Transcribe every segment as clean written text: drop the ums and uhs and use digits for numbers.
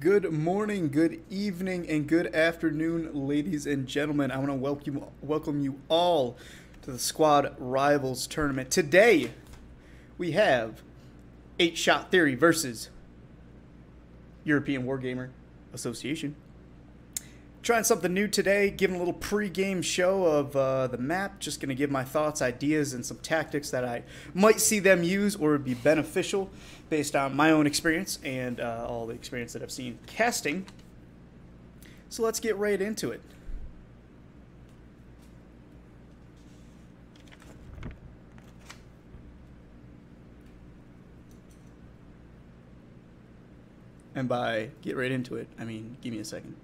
Good morning, good evening, and good afternoon, ladies and gentlemen. I want to welcome you all to the Squad Rivals Tournament. Today, we have 8-Shot Theory versus European Wargamer Association. Trying something new today, giving a little pre-game show of the map. Just going to give my thoughts, ideas, and some tactics that I might see them use or would be beneficial based on my own experience and all the experience that I've seen casting. So let's get right into it. And by get right into it, I mean give me a second.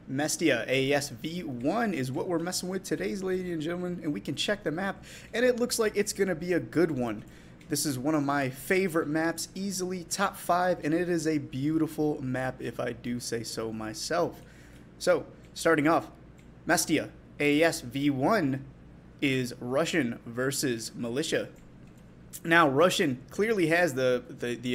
Mestia AES V1 is what we're messing with today, ladies and gentlemen, and we can check the map, and it looks like it's going to be a good one. This is one of my favorite maps, easily top 5, and it is a beautiful map if I do say so myself. So, starting off, Mestia AES V1 is Russian versus Militia. Now, Russian clearly has the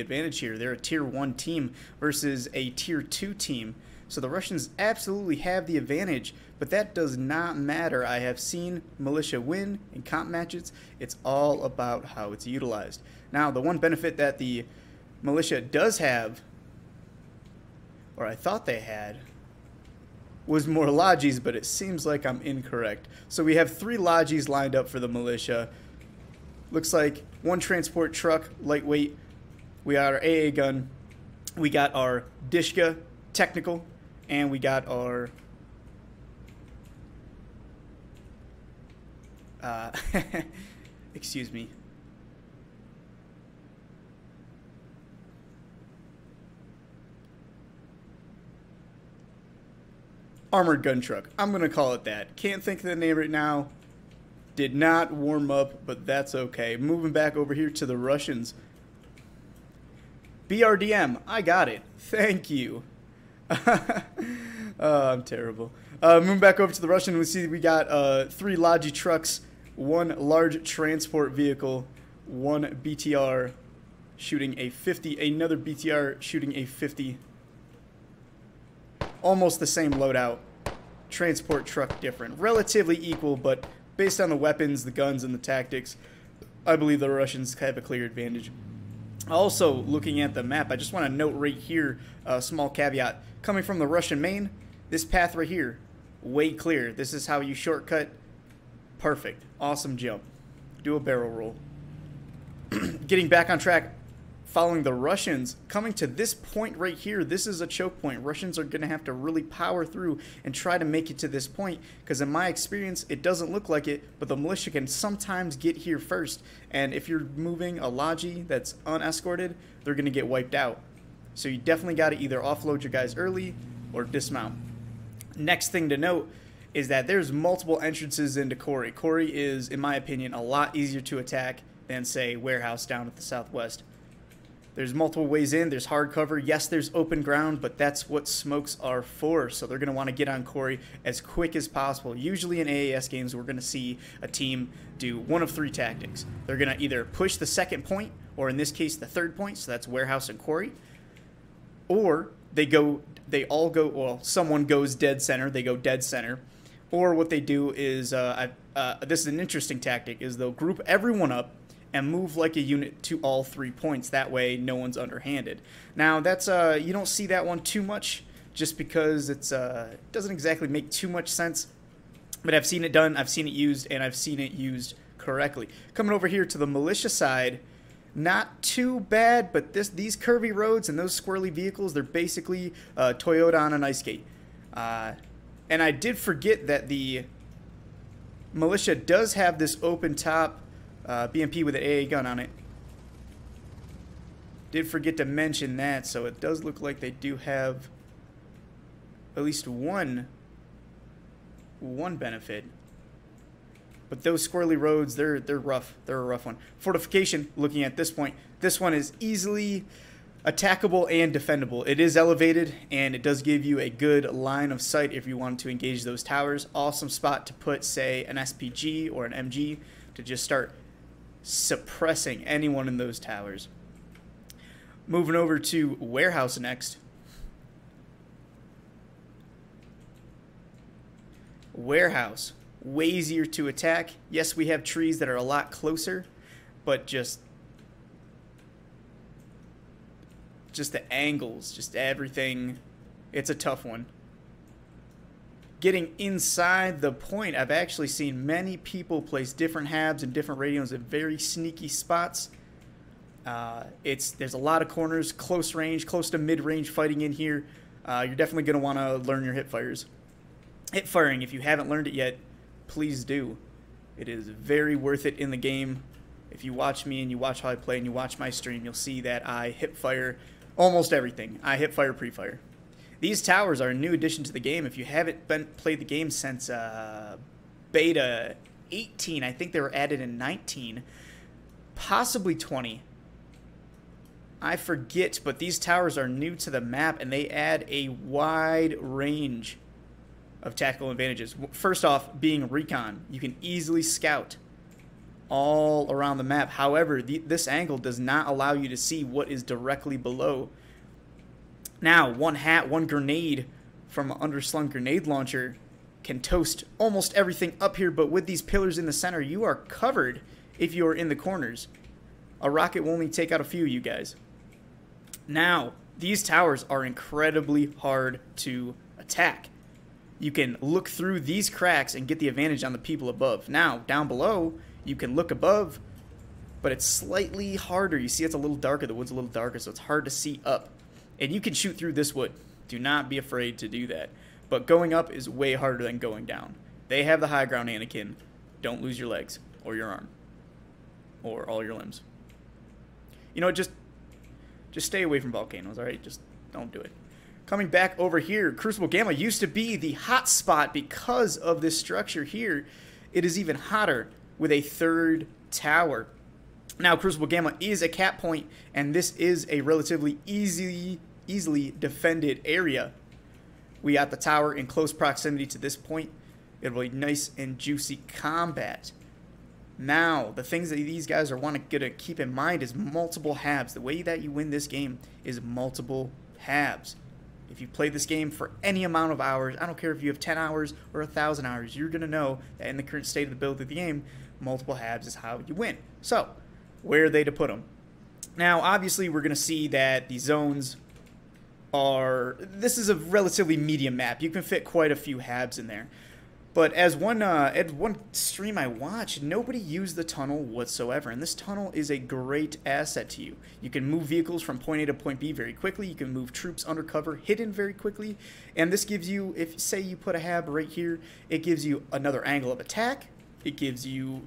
advantage here. They're a Tier 1 team versus a Tier 2 team. So the Russians absolutely have the advantage, but that does not matter. I have seen Militia win in comp matches. It's all about how it's utilized. Now, the one benefit that the Militia does have, or I thought they had, was more lodges, but it seems like I'm incorrect. So we have 3 lodges lined up for the Militia. Looks like 1 transport truck, lightweight. We got our AA gun. We got our Dishka technical. And we got our excuse me. Armored gun truck. I'm going to call it that. Can't think of the name right now. Did not warm up, but that's okay. Moving back over here to the Russians. BRDM. I got it. Thank you. I'm terrible. Moving back over to the Russian, we see we got 3 Logi trucks, 1 large transport vehicle, 1 BTR shooting a 50, another BTR shooting a 50. Almost the same loadout. Transport truck different. Relatively equal, but based on the weapons, the guns, and the tactics, I believe the Russians have a clear advantage. Also, looking at the map, I just want to note right here a small caveat. Coming from the Russian main, this path right here, way clear. This is how you shortcut. Perfect. Awesome jump. Do a barrel roll. Getting back on track, following the Russians, coming to this point right here, this is a choke point. Russians are going to have to really power through and try to make it to this point, because in my experience, it doesn't look like it, but the Militia can sometimes get here first, and if you're moving a Logi that's unescorted, they're going to get wiped out. So you definitely got to either offload your guys early or dismount. Next thing to note is that there's multiple entrances into Quarry. Quarry is, in my opinion, a lot easier to attack than, say, Warehouse down at the southwest. There's multiple ways in. There's hard cover. Yes, there's open ground, but that's what smokes are for. So they're going to want to get on Quarry as quick as possible. Usually in AAS games, we're going to see a team do one of 3 tactics. They're going to either push the second point, or in this case, the third point. So that's Warehouse and Quarry. Or they all go, well, someone goes dead center. They go dead center. Or what they do is, this is an interesting tactic, is they'll group everyone up and move like a unit to all 3 points. That way, no one's underhanded. Now, that's you don't see that one too much, just because it doesn't exactly make too much sense. But I've seen it done, I've seen it used, and I've seen it used correctly. Coming over here to the Militia side, not too bad, but these curvy roads and those squirrely vehicles, they're basically Toyota on an ice skate. And I did forget that the Militia does have this open top BMP with an AA gun on it. Did forget to mention that, so it does look like they do have at least one benefit. But those squirrely roads, they're rough. They're a rough one. Fortification, looking at this point, this one is easily attackable and defendable. It is elevated, and it does give you a good line of sight if you want to engage those towers. Awesome spot to put, say, an SPG or an MG to just start suppressing anyone in those towers. Moving over to warehouse next. Warehouse, way easier to attack. Yes, we have trees that are a lot closer, but just the angles, just everything. It's a tough one. Getting inside the point, I've actually seen many people place different habs and different radios in very sneaky spots. There's a lot of corners, close range, close to mid-range fighting in here. You're definitely going to want to learn your hip fires. Hip firing, if you haven't learned it yet, please do. It is very worth it in the game. If you watch me and you watch how I play and you watch my stream, you'll see that I hip fire almost everything. I hip fire pre-fire. These towers are a new addition to the game. If you haven't played the game since beta 18, I think they were added in 19, possibly 20. I forget, but these towers are new to the map, and they add a wide range of tactical advantages. First off, being recon. You can easily scout all around the map. However, this angle does not allow you to see what is directly below. Now, one grenade from an underslung grenade launcher can toast almost everything up here, but with these pillars in the center, you are covered if you are in the corners. A rocket will only take out a few of you guys. Now, these towers are incredibly hard to attack. You can look through these cracks and get the advantage on the people above. Now, down below, you can look above, but it's slightly harder. You see it's a little darker. The wood's a little darker, so it's hard to see up. And you can shoot through this wood. Do not be afraid to do that. But going up is way harder than going down. They have the high ground, Anakin. Don't lose your legs or your arm or all your limbs. You know, just stay away from volcanoes, all right? Just don't do it. Coming back over here, Crucible Gamma used to be the hot spot because of this structure here. It is even hotter with a third tower. Now, Crucible Gamma is a cap point, and this is a relatively easily defended area. We got the tower in close proximity to this point. It'll be nice and juicy combat. Now, the things that these guys are going to keep in mind is multiple habs. The way that you win this game is multiple habs. If you play this game for any amount of hours, I don't care if you have 10 hours or 1,000 hours, you're going to know that in the current state of the build of the game, multiple habs is how you win. So, where are they to put them? Now, obviously, we're going to see that the zones are... This is a relatively medium map. You can fit quite a few habs in there. But as one stream I watched, nobody used the tunnel whatsoever. And this tunnel is a great asset to you. You can move vehicles from point A to point B very quickly. You can move troops undercover, hidden very quickly. And this gives you, if say you put a hab right here, it gives you another angle of attack. It gives you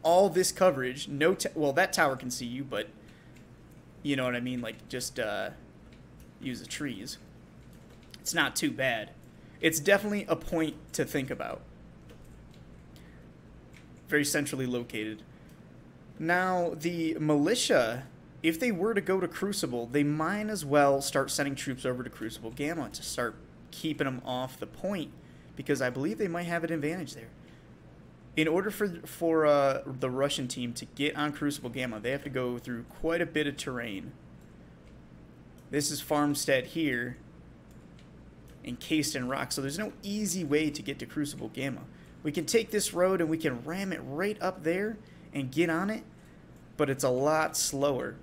all this coverage. Well, that tower can see you, but you know what I mean? Like, just use the trees. It's not too bad. It's definitely a point to think about. Very centrally located. Now, the militia, if they were to go to Crucible, they might as well start sending troops over to Crucible Gamma to start keeping them off the point, because I believe they might have an advantage there. In order for the Russian team to get on Crucible Gamma, they have to go through quite a bit of terrain. This is Farmstead here, encased in rock, so there's no easy way to get to Crucible Gamma. We can take this road and we can ram it right up there and get on it, but it's a lot slower.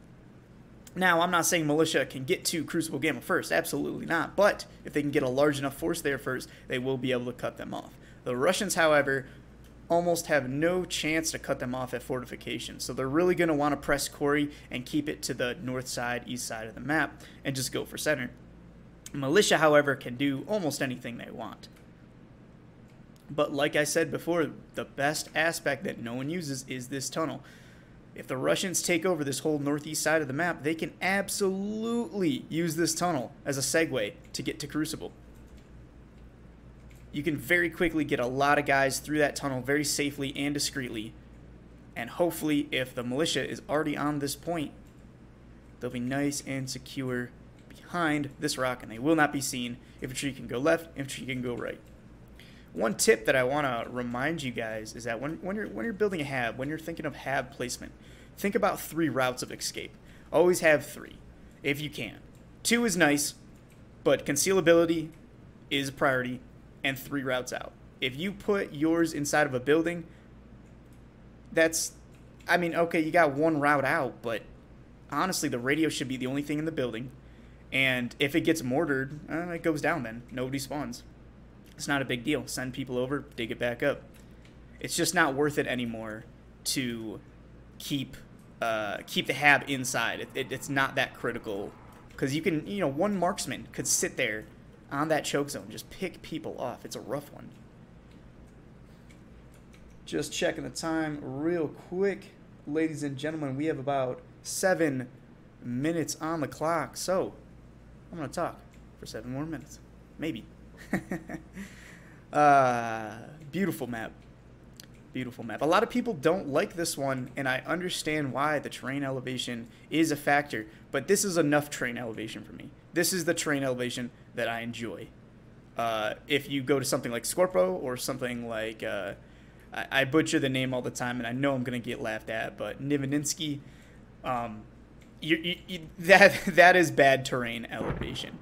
Now, I'm not saying militia can get to Crucible Gamma first, absolutely not, but if they can get a large enough force there first, they will be able to cut them off. The Russians, however, almost have no chance to cut them off at fortifications, so they're really going to want to press Corey and keep it to the north side, east side of the map, and just go for center. Militia, however, can do almost anything they want. But like I said before, the best aspect that no one uses is this tunnel. If the Russians take over this whole northeast side of the map, they can absolutely use this tunnel as a segue to get to Crucible. You can very quickly get a lot of guys through that tunnel very safely and discreetly. And hopefully, if the militia is already on this point, they'll be nice and secure behind this rock, and they will not be seen. Infantry can go left, infantry can go right. One tip that I want to remind you guys is that when you're building a hab, when you're thinking of hab placement, think about 3 routes of escape. Always have 3. if you can. 2 is nice, but concealability is a priority, and 3 routes out. If you put yours inside of a building, that's, I mean, okay, you got 1 route out, but honestly, the radio should be the only thing in the building. And if it gets mortared, it goes down then. Nobody spawns. It's not a big deal. Send people over, dig it back up. It's just not worth it anymore to keep the hab inside. It's not that critical. Because you can, 1 marksman could sit there on that choke zone, just pick people off. It's a rough one. Just checking the time real quick. Ladies and gentlemen, we have about 7 minutes on the clock. So, I'm going to talk for 7 more minutes. Maybe. Beautiful map. Beautiful map. A lot of people don't like this one, and I understand why. The terrain elevation is a factor, but this is enough terrain elevation for me. This is the terrain elevation that I enjoy. If you go to something like Scorpo or something like, I butcher the name all the time, and I know I'm going to get laughed at, but Nivaninsky, that is bad terrain elevation.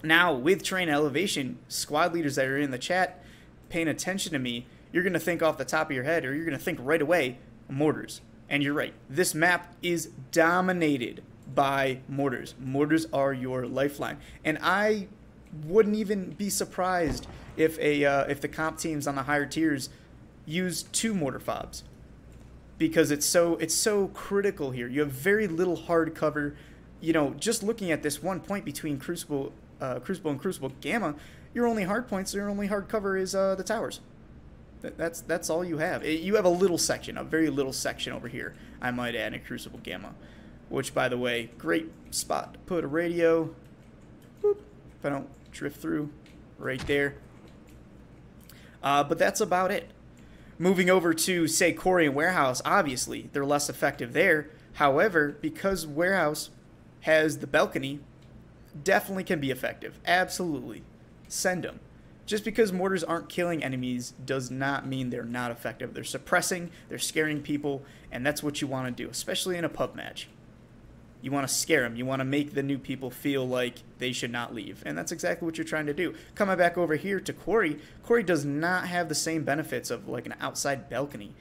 Now, with terrain elevation, squad leaders that are in the chat paying attention to me, you're going to think off the top of your head, or you're going to think right away, mortars. And you're right. This map is dominated by mortars. Mortars are your lifeline. And I wouldn't even be surprised if the comp teams on the higher tiers use 2 mortar fobs, because it's so critical here. You have very little hard cover. Just looking at this 1 point between Crucible and Crucible Gamma, your only hard cover is the towers. That's all you have. You have a little section, a very little section over here, I might add, in Crucible Gamma, which, by the way, great spot to put a radio. Boop, if I don't drift through, right there. But that's about it. Moving over to, say, Quarry and Warehouse, obviously, they're less effective there. However, because Warehouse has the balcony, definitely can be effective. Absolutely. Send them. Just because mortars aren't killing enemies does not mean they're not effective. They're suppressing, they're scaring people, and that's what you want to do, especially in a pub match. You want to scare them. You want to make the new people feel like they should not leave, and that's exactly what you're trying to do. Coming back over here to Quarry, Quarry does not have the same benefits of like an outside balcony.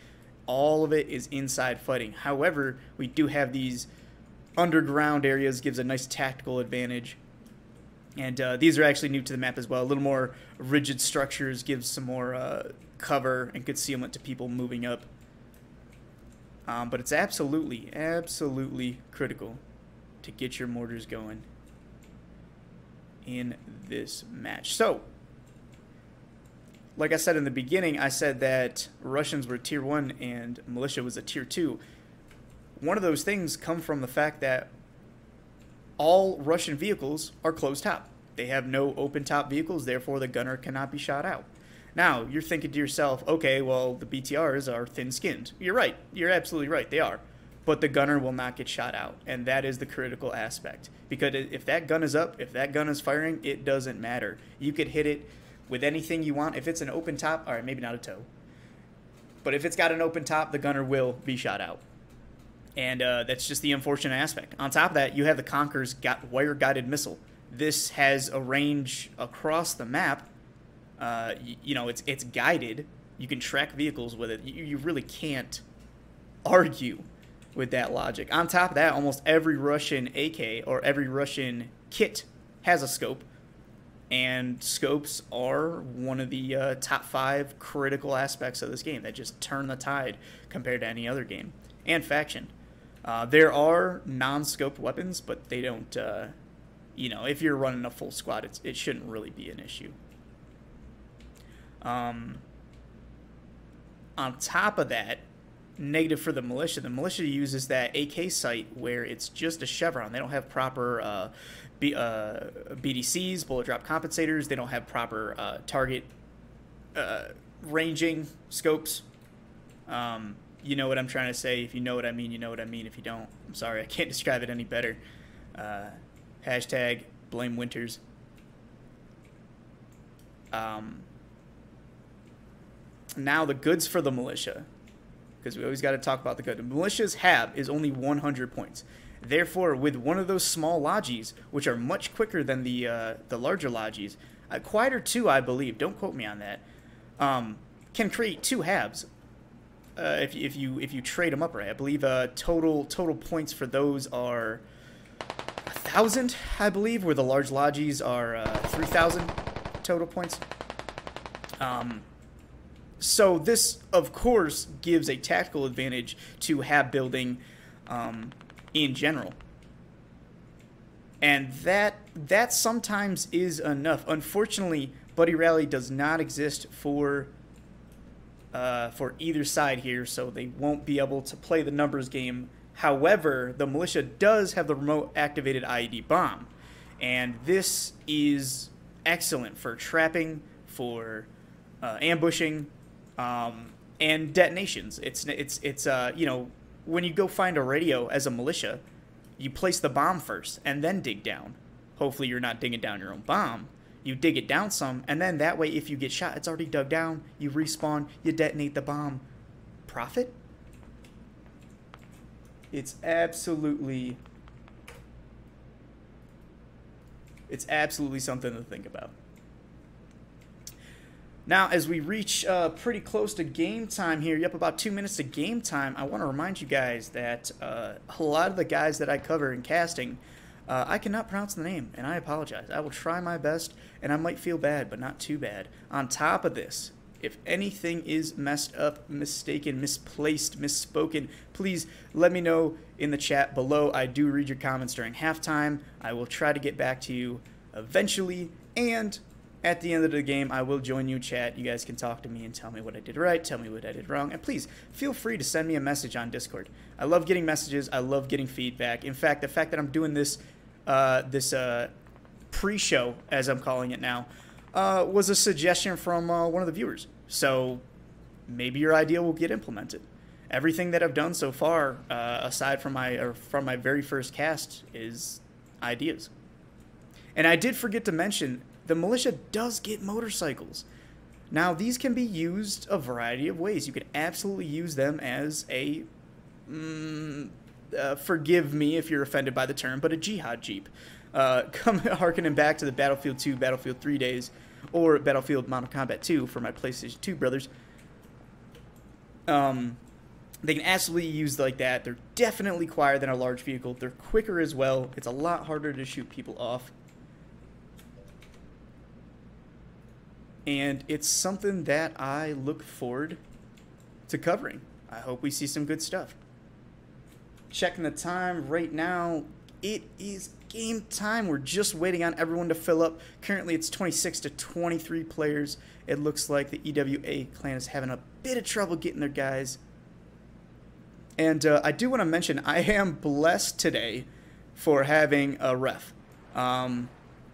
All of it is inside fighting. However, we do have these underground areas, gives a nice tactical advantage. And these are actually new to the map as well. A little more rigid structures, gives some more cover and concealment to people moving up. But it's absolutely critical to get your mortars going in this match. So, like I said in the beginning, I said that Russians were tier 1 and militia was a tier 2. One of those things come from the fact that all Russian vehicles are closed top. They have no open top vehicles, therefore the gunner cannot be shot out. Now, you're thinking to yourself, okay, well, the BTRs are thin-skinned. You're right. You're absolutely right. They are. But the gunner will not get shot out, and that is the critical aspect. Because if that gun is up, if that gun is firing, it doesn't matter. You could hit it with anything you want. If it's an open top, all right, maybe not a toe. But if it's got an open top, the gunner will be shot out. And that's just the unfortunate aspect. On top of that, you have the Conqueror's wire-guided missile. This has a range across the map. It's guided. You can track vehicles with it. You really can't argue with that logic. On top of that, almost every Russian AK or every Russian kit has a scope. And scopes are one of the top 5 critical aspects of this game that just turn the tide compared to any other game. And faction. There are non-scoped weapons, but they don't, if you're running a full squad, it shouldn't really be an issue. On top of that, negative for the militia uses that AK sight where it's just a chevron. They don't have proper BDCs, bullet drop compensators. They don't have proper target ranging scopes. You know what I'm trying to say. If you know what I mean, you know what I mean. If you don't, I'm sorry. I can't describe it any better. Hashtag blame Winters. Now the goods for the militia. because we always got to talk about the good. The militia's HAB is only 100 points. Therefore, with one of those small lodges, which are much quicker than the larger lodges, quieter 2, I believe, don't quote me on that, can create 2 HABs. If you trade them up right, I believe total points for those are 1,000, I believe, where the large lodges are 3,000 total points. So this, of course, gives a tactical advantage to HAB building in general. And that sometimes is enough. Unfortunately, Buddy Rally does not exist for either side here, so they won't be able to play the numbers game. However, the militia does have the remote activated IED bomb, and this is excellent for trapping, for ambushing, and detonations. It's you know, when you go find a radio as a militia, you place the bomb first and then dig down. Hopefully you're not digging down your own bomb. You dig it down some, and then that way if you get shot, it's already dug down. You respawn, you detonate the bomb. Profit? It's absolutely something to think about. Now, as we reach pretty close to game time here, yep, about 2 minutes to game time, I want to remind you guys that a lot of the guys that I cover in casting, I cannot pronounce the name, and I apologize. I will try my best, and I might feel bad, but not too bad. On top of this, if anything is messed up, mistaken, misplaced, misspoken, please let me know in the chat below. I do read your comments during halftime. I will try to get back to you eventually, and at the end of the game, I will join you, chat. You guys can talk to me and tell me what I did right, tell me what I did wrong, and please feel free to send me a message on Discord. I love getting messages. I love getting feedback. In fact, the fact that I'm doing this pre-show, as I'm calling it now, was a suggestion from one of the viewers. So maybe your idea will get implemented. Everything that I've done so far, aside from my very first cast, is ideas. And I did forget to mention, the militia does get motorcycles. Now, these can be used a variety of ways. You can absolutely use them as a, forgive me if you're offended by the term, but a jihad jeep. Harkening back to the Battlefield 2, Battlefield 3 days, or Battlefield Modern Combat 2 for my PlayStation 2 brothers. They can absolutely use like that. They're definitely quieter than a large vehicle. They're quicker as well. It's a lot harder to shoot people off. And it's something that I look forward to covering. I hope we see some good stuff. Checking the time right now. It is game time. We're just waiting on everyone to fill up. Currently, it's 26 to 23 players. It looks like the EWA clan is having a bit of trouble getting their guys. And I do want to mention, I am blessed today for having a ref.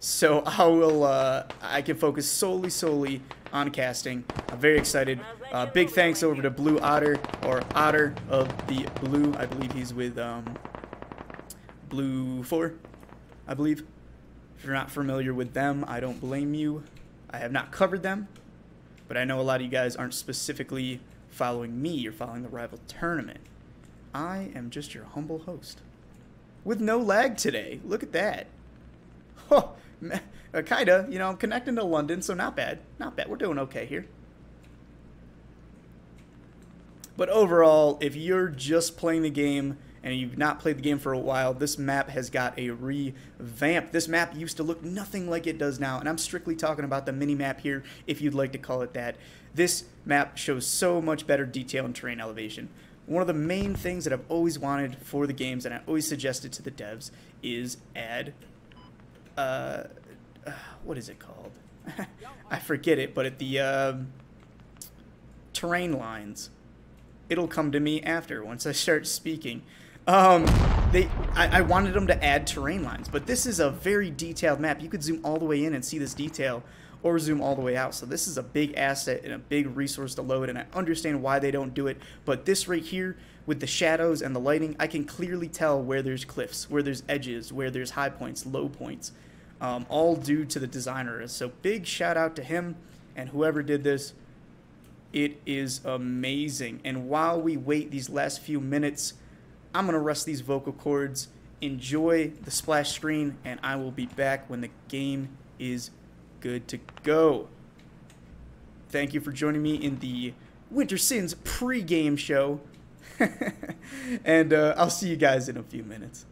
So I can focus solely on casting. I'm very excited. Big thanks over to Blue Otter, or Otter of the Blue. I believe he's with Blue 4, I believe. If you're not familiar with them, I don't blame you. I have not covered them, but I know a lot of you guys aren't specifically following me or following the Rivals Tournament. I am just your humble host. With no lag today. Look at that. Oh, kinda. You know, I'm connecting to London, so not bad. Not bad. We're doing okay here. But overall, if you're just playing the game and you've not played the game for a while, this map has got a revamp. This map used to look nothing like it does now, and I'm strictly talking about the mini-map here, if you'd like to call it that. This map shows so much better detail and terrain elevation. One of the main things that I've always wanted for the games, and I always suggested to the devs, is add, what is it called? I forget it, but at the terrain lines. It'll come to me after, once I start speaking. I wanted them to add terrain lines, but this is a very detailed map. You could zoom all the way in and see this detail, or zoom all the way out. So this is a big asset and a big resource to load, and I understand why they don't do it. But this right here, with the shadows and the lighting, I can clearly tell where there's cliffs, where there's edges, where there's high points, low points, all due to the designer. So big shout out to him and whoever did this. It is amazing. And while we wait these last few minutes, I'm going to rest these vocal cords, enjoy the splash screen, and I will be back when the game is good to go. Thank you for joining me in the Winter Sins pre-game show. And I'll see you guys in a few minutes.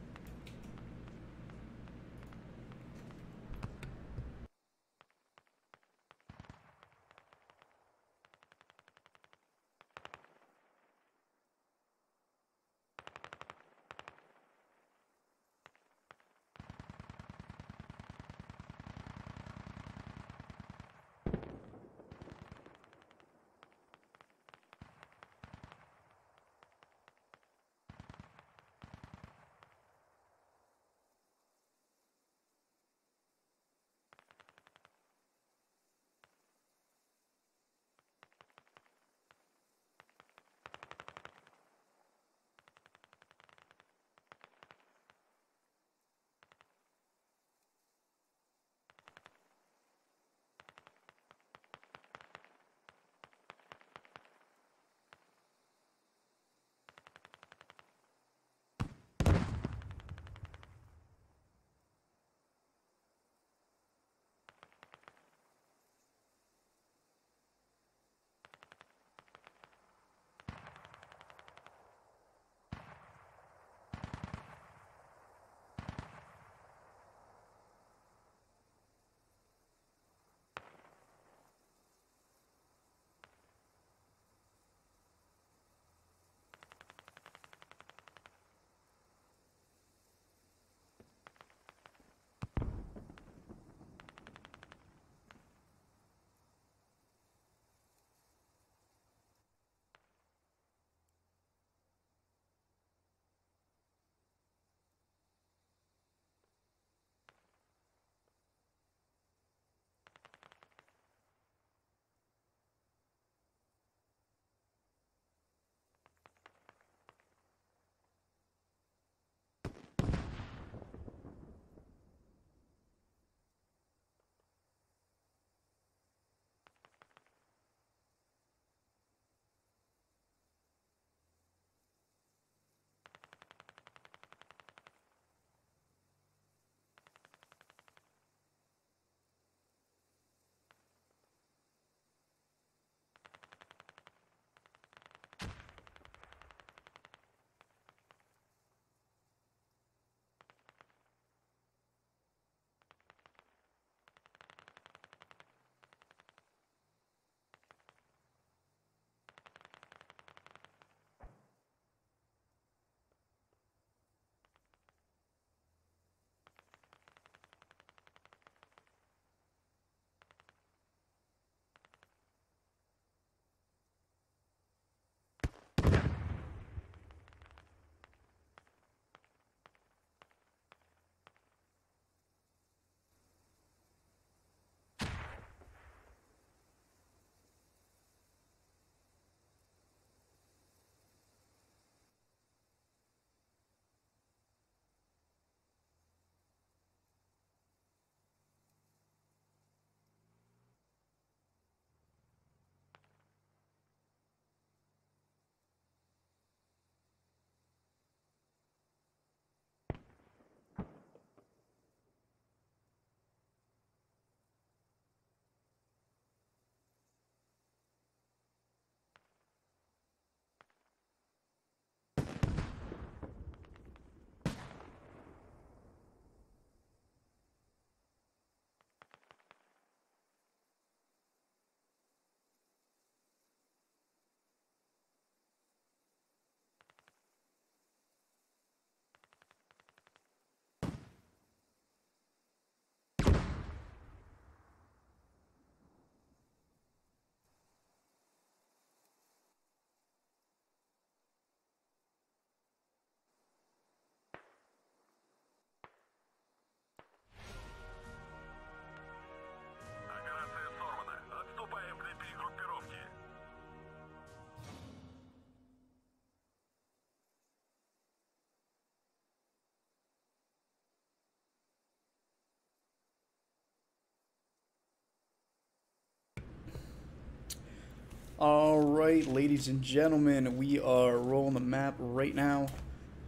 All right, ladies and gentlemen, we are rolling the map right now,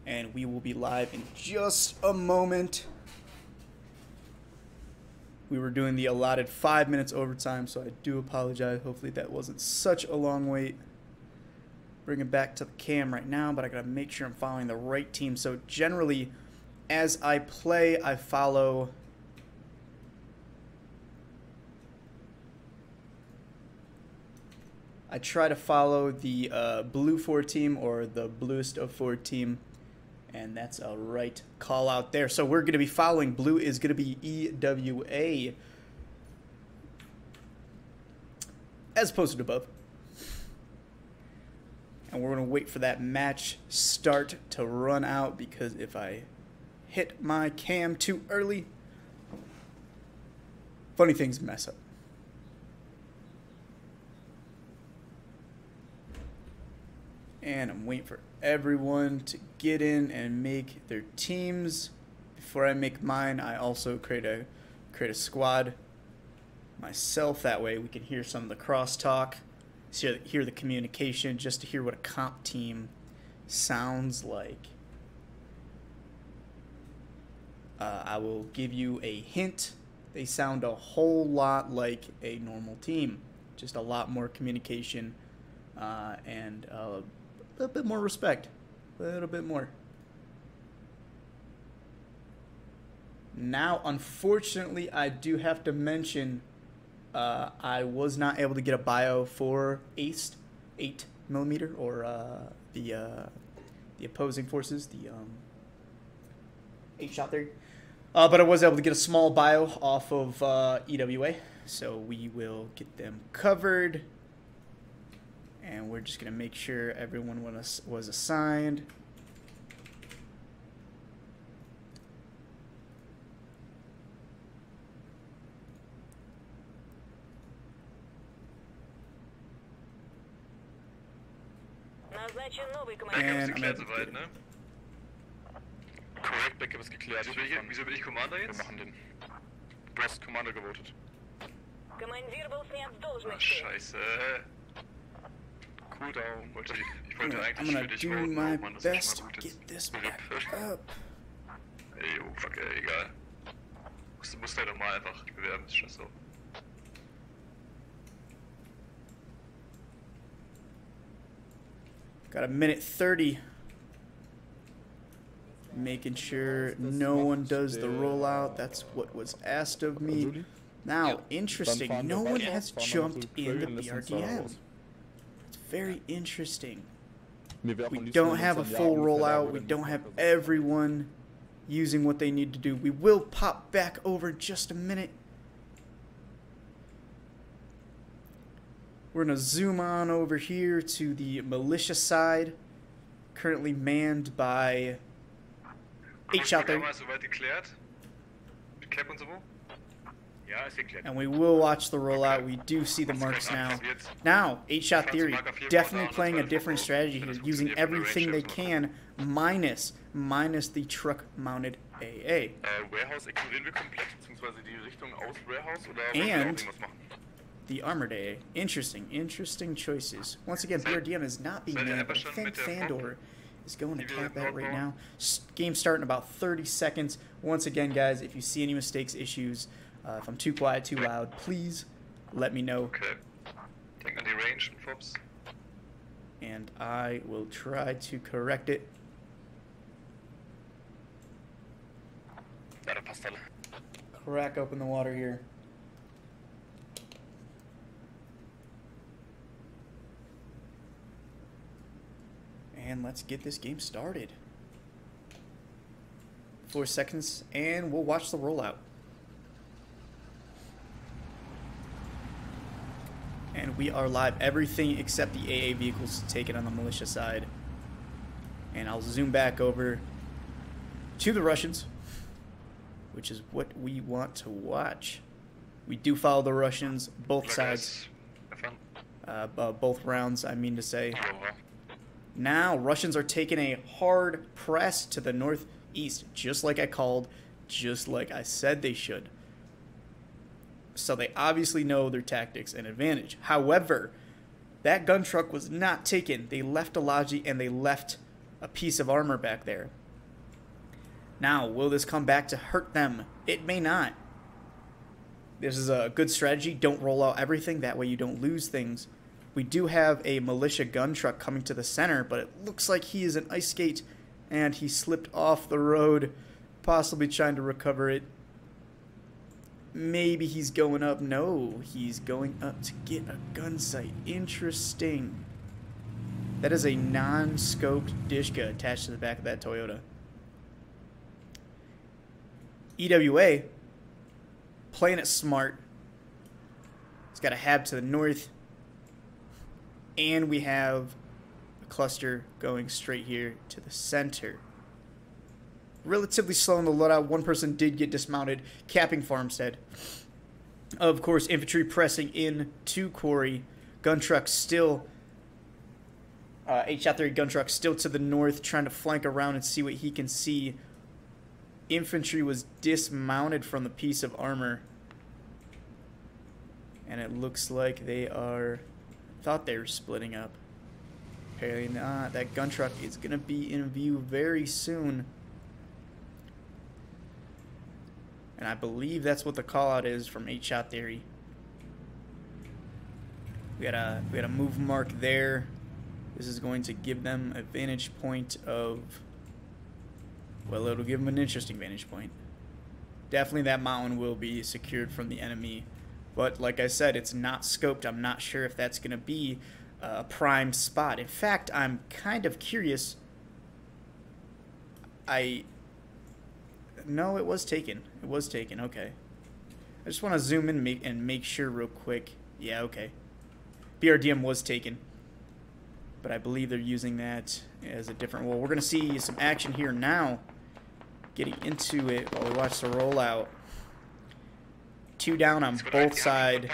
and we will be live in just a moment. We were doing the allotted 5 minutes overtime, so I do apologize. Hopefully that wasn't such a long wait. Bring it back to the cam right now, but I gotta make sure I'm following the right team. So generally, as I play, I follow... I try to follow the blue 4 team, or the bluest of 4 team, and that's a right call out there. So we're going to be following blue is going to be EWA, as posted above. And we're going to wait for that match start to run out, because if I hit my cam too early, funny things mess up. And I'm waiting for everyone to get in and make their teams. Before I make mine, I also create a squad myself. That way we can hear some of the crosstalk, hear the communication, just to hear what a comp team sounds like. I will give you a hint. They sound a whole lot like a normal team. Just a lot more communication and a little bit more respect. A little bit more. Now, unfortunately, I do have to mention I was not able to get a bio for 8mm, or the opposing forces, the 8-shot there. But I was able to get a small bio off of EWA, so we will get them covered. And we're just going to make sure everyone was assigned. And I'm soweit, ne? Korrekt, Backup ist geklärt. Wieso bin ich Commander jetzt? Wir machen den. Du hast Commander gewotet. Oh, scheiße. Cooldown. Ich wollte eigentlich für dich voten, my Mann, das best ist schon mal to gut. get this back up. Ey, oh, fuck, ey, egal. Du musst halt nochmal einfach dich bewerben, ist schon so. Got a minute 30. Making sure no one does the rollout. That's what was asked of me. Now, interesting, no one has jumped in the BRDM. It's very interesting. We don't have a full rollout. We don't have everyone using what they need to do. We will pop back over in just a minute. We're going to zoom on over here to the militia side, currently manned by 8-shot there. And we will watch the rollout. We do see the marks now. Now, 8-shot theory, definitely playing a different strategy here, using everything they can, minus the truck-mounted AA. And the armored AA. Interesting choices. Once again, BRDM is not being manned, but I think Fandor is going to cap out right now. Game starting in about 30 seconds. Once again, guys, if you see any mistakes, issues, if I'm too quiet, too loud, please let me know. Okay. Denk an die Range und Fops. And I will try to correct it. Ja, das passt alle. Crack open the water here. And let's get this game started. 4 seconds, and we'll watch the rollout. And we are live. Everything except the AA vehicles taken on the militia side. And I'll zoom back over to the Russians, which is what we want to watch. We do follow the Russians, both sides. Both rounds, I mean to say. Now, Russians are taking a hard press to the northeast, just like I called, just like I said they should. So they obviously know their tactics and advantage. However, That gun truck was not taken. They left a logi and they left a piece of armor back there. Now, will this come back to hurt them? It may not. This is a good strategy. Don't roll out everything. That way you don't lose things. We do have a militia gun truck coming to the center, but it looks like he is an ice skate and he slipped off the road, possibly trying to recover it. Maybe he's going up. No, he's going up to get a gun sight. Interesting. That is a non-scoped Dishka attached to the back of that Toyota. EWA, playing it smart. It's got a hab to the north. And we have a cluster going straight here to the center. Relatively slow in the loadout. One person did get dismounted, capping Farmstead. Of course, infantry pressing in to Quarry. Gun truck still, 8-3 gun truck still to the north, trying to flank around and see what he can see. Infantry was dismounted from the piece of armor. And it looks like they are, thought they were splitting up. Apparently not. That gun truck is going to be in view very soon. And I believe that's what the call out is from 8-Shot Theory. We got a move mark there. This is going to give them a vantage point of, well, it'll give them an interesting vantage point. Definitely that mountain will be secured from the enemy. But like I said, it's not scoped. I'm not sure if that's going to be a prime spot. In fact, I'm kind of curious. No, it was taken. It was taken. Okay. I just want to zoom in and make sure real quick. Yeah, okay. BRDM was taken. But I believe they're using that as a different... Well, we're going to see some action here now. Getting into it while we watch the rollout. 2 down on both sides.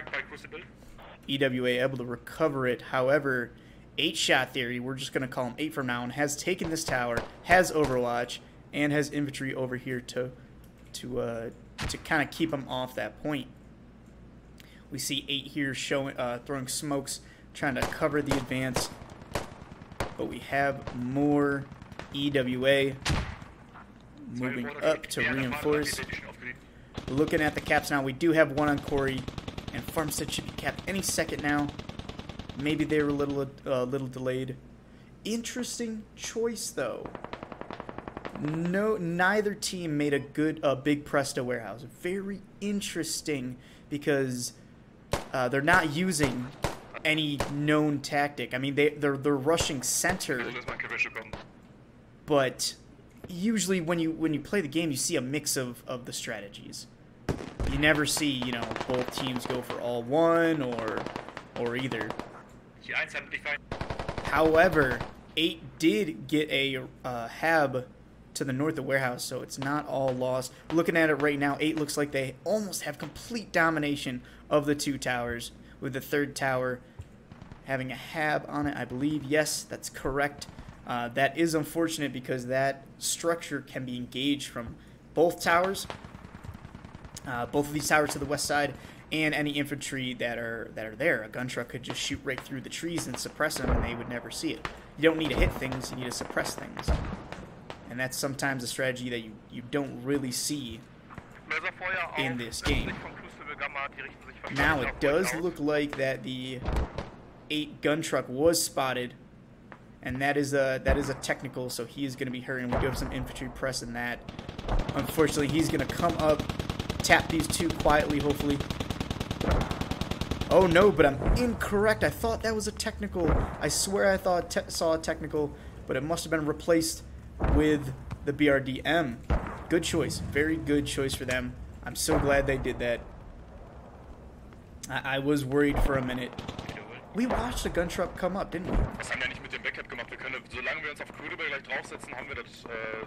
EWA able to recover it. However, 8-Shot Theory, we're just going to call him 8 from now on, has taken this tower, has Overwatch, and has infantry over here to kind of keep them off that point. We see 8 here showing throwing smokes, trying to cover the advance. But we have more EWA moving up to reinforce. Looking at the caps now, we do have one on Quarry, and Farmstead should be capped any second now. Maybe they were a little delayed. Interesting choice though. Neither team made a big Presto warehouse. Very interesting because they're not using any known tactic. I mean, they're rushing center, but usually when you play the game, you see a mix of the strategies. You never see, you know, both teams go for all one or either. However, 8 did get a hab to the north of warehouse, so it's not all lost. Looking at it right now, 8 looks like they almost have complete domination of the 2 towers, with the 3rd tower having a hab on it, I believe. Yes, that's correct. That is unfortunate because that structure can be engaged from both towers, both of these towers to the west side, and any infantry that are there. A gun truck could just shoot right through the trees and suppress them, and they would never see it. You don't need to hit things, you need to suppress things. And that's sometimes a strategy that you don't really see in this game. Now it does look like that the 8 gun truck was spotted, and that is a technical, so he is going to be hurting. We do have some infantry pressing that. Unfortunately, he's going to come up, tap these 2 quietly, hopefully. Oh no, but I'm incorrect. I thought that was a technical. I swear I saw a technical, but it must have been replaced with the BRDM. Good choice. Very good choice for them. I'm so glad they did that. I was worried for a minute. We watched a gun truck come up, didn't we? Was haben wir nicht mit dem Backup gemacht? Wir können, solange wir uns auf Crucible gleich draufsetzen, haben wir das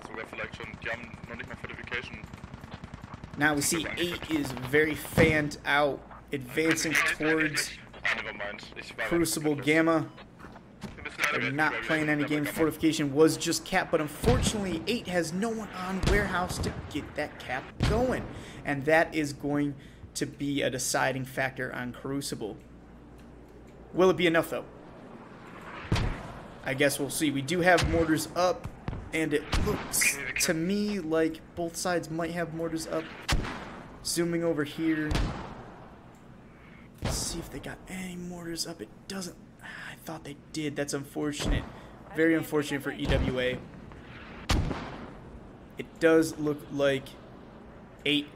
sogar vielleicht schon. Die haben noch nicht mal Fortification. Now we see 8 is very fanned out, advancing towards Crucible Gamma. They're not playing any games. Fortification was just capped, but unfortunately 8 has no one on warehouse to get that cap going. And that is going to be a deciding factor on Crucible. Will it be enough though? I guess we'll see. We do have mortars up, and it looks to me like both sides might have mortars up. Zooming over here. Let's see if they got any mortars up. It doesn't. I thought they did. That's unfortunate. Very unfortunate for EWA. It does look like 8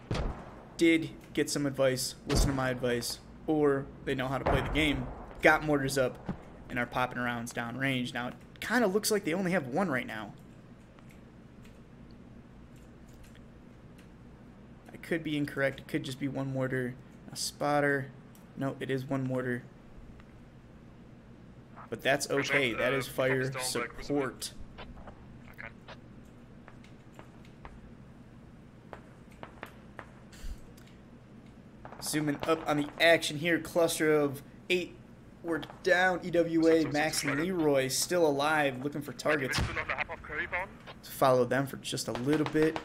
did get some advice, listen to my advice, or they know how to play the game, got mortars up, and are popping rounds downrange. Now, it kind of looks like they only have 1 right now. I could be incorrect. It could just be 1 mortar. A spotter. No, it is 1 mortar. But that's okay. That is fire support. Zooming up on the action here. Cluster of 8. We're down. EWA, Max and Leroy still alive, looking for targets. Let's follow them for just a little bit.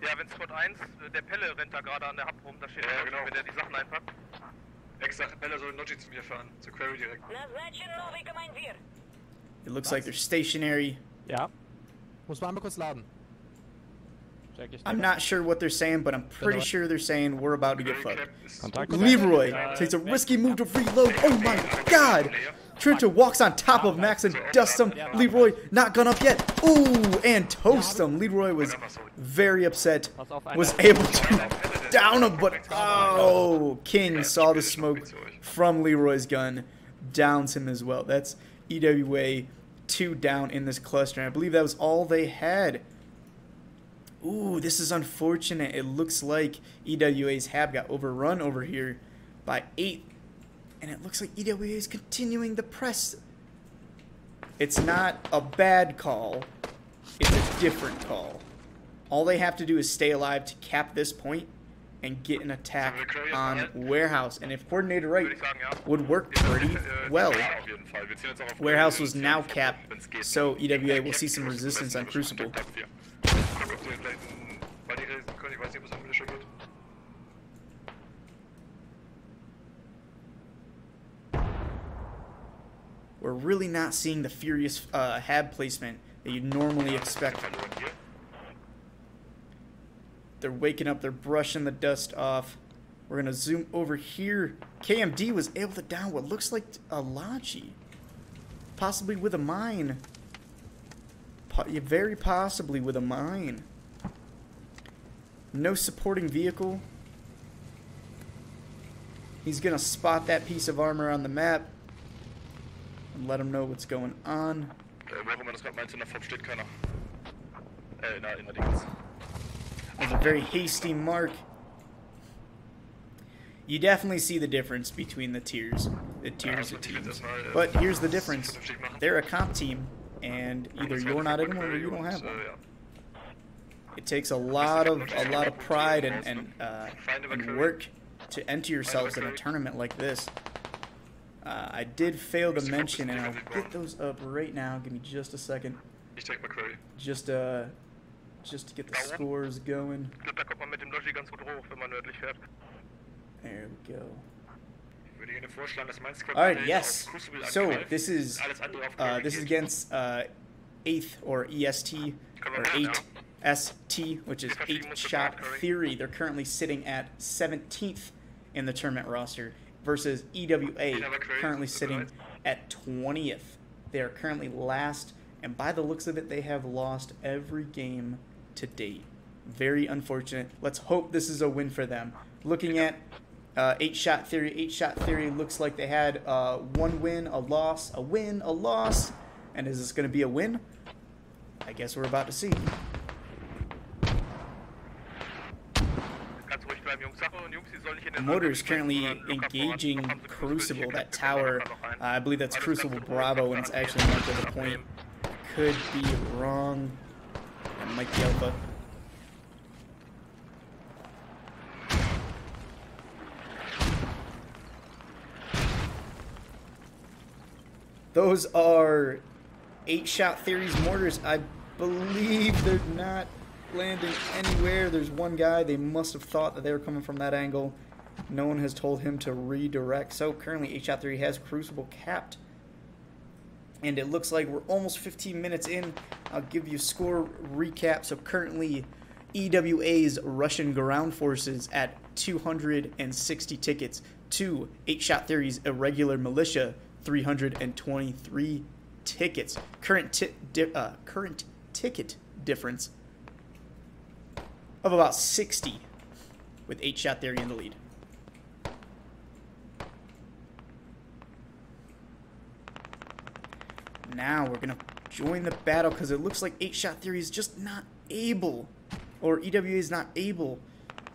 Ja, wenn Spot 1, der Pelle rennt da gerade an der Hub rum, da steht genau, wenn der die Sachen einpackt. Extra, Pelle soll Noji zu mir fahren, zur Quarry direkt. It looks like they're stationary. Ja. Muss man einmal kurz laden. I'm not sure what they're saying, but I'm pretty sure they're saying we're about to get fucked. Leroy takes a risky move to reload. Oh my god! Trincha walks on top of Max and dusts him. Leroy not gone up yet. Ooh, and toast him. Leroy was very upset. Was able to down him, but oh, King saw the smoke from Leroy's gun. Downs him as well. That's EWA 2 down in this cluster. And I believe that was all they had. Ooh, this is unfortunate. It looks like EWA's Hab got overrun over here by 8. And it looks like EWA is continuing the press. It's not a bad call. It's a different call. All they have to do is stay alive to cap this point and get an attack on Warehouse. And if coordinated right, would work pretty well. Warehouse was now capped, so EWA will see some resistance on Crucible. We're really not seeing the furious Hab placement that you'd normally expect. They're waking up, they're brushing the dust off. We're going to zoom over here. KMD was able to down what looks like a Lachi. Possibly with a mine. Very possibly with a mine. No supporting vehicle. He's going to spot that piece of armor on the map and let him know what's going on. There's a very hasty mark. You definitely see the difference between the tiers of teams. But here's the difference. They're a comp team, and either you're not in one or you don't have one. It takes a lot of pride and work to enter yourselves in a tournament like this. I did fail to mention, and I'll get those up right now. Give me just a second. Just to get the scores going. There we go. Alright, yes. So this is against 8th or EST or 8ST, which is 8 Shot Theory. They're currently sitting at 17th in the tournament roster versus EWA, currently sitting at 20th. They are currently last, and by the looks of it, they have lost every game to date. Very unfortunate. Let's hope this is a win for them. Looking at 8 Shot Theory. 8 Shot Theory looks like they had 1 win, a loss, a win, a loss. And is this going to be a win? I guess we're about to see. Motor is currently engaging Crucible, that tower. I believe that's Crucible Bravo, and it's actually marked with a point. Could be wrong. That might be Alpha. Those are 8 Shot Theory's mortars. I believe they're not landing anywhere. There's one guy. They must have thought that they were coming from that angle. No one has told him to redirect. So currently 8 Shot Theory has Crucible capped And it looks like we're almost 15 minutes in. I'll give you a score recap. So currently, EWA's Russian ground forces at 260 tickets to 8 Shot Theory's irregular militia 323 tickets. Current ticket difference of about 60 with 8 Shot Theory in the lead. Now we're going to join the battle because it looks like 8 Shot Theory is just not able, or EWA is not able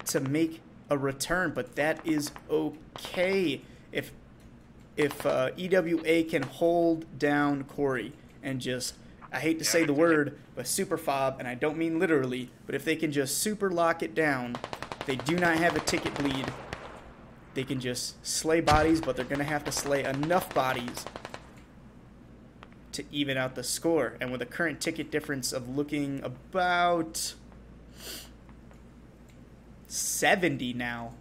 to make a return, but that is okay. If EWA can hold down Corey and just, I hate to say the word, but super fob, and I don't mean literally, but if they can just super lock it down, they do not have a ticket bleed. They can just slay bodies, but they're going to have to slay enough bodies to even out the score. And with a current ticket difference of looking about 70 now,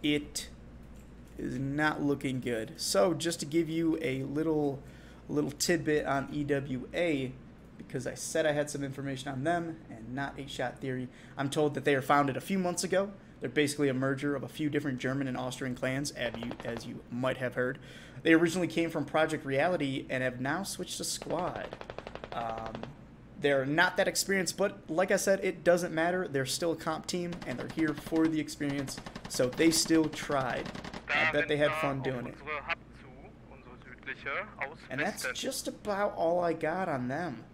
it is not looking good. So just to give you a little tidbit on EWA, because I said I had some information on them and not 8 Shot Theory, I'm told that they were founded a few months ago. They're basically a merger of a few different German and Austrian clans, as you might have heard. They originally came from Project Reality and have now switched to Squad. They're not that experienced, but like I said, it doesn't matter. They're still a comp team, and they're here for the experience, so they still tried. I bet they had fun doing it. And that's just about all I got on them.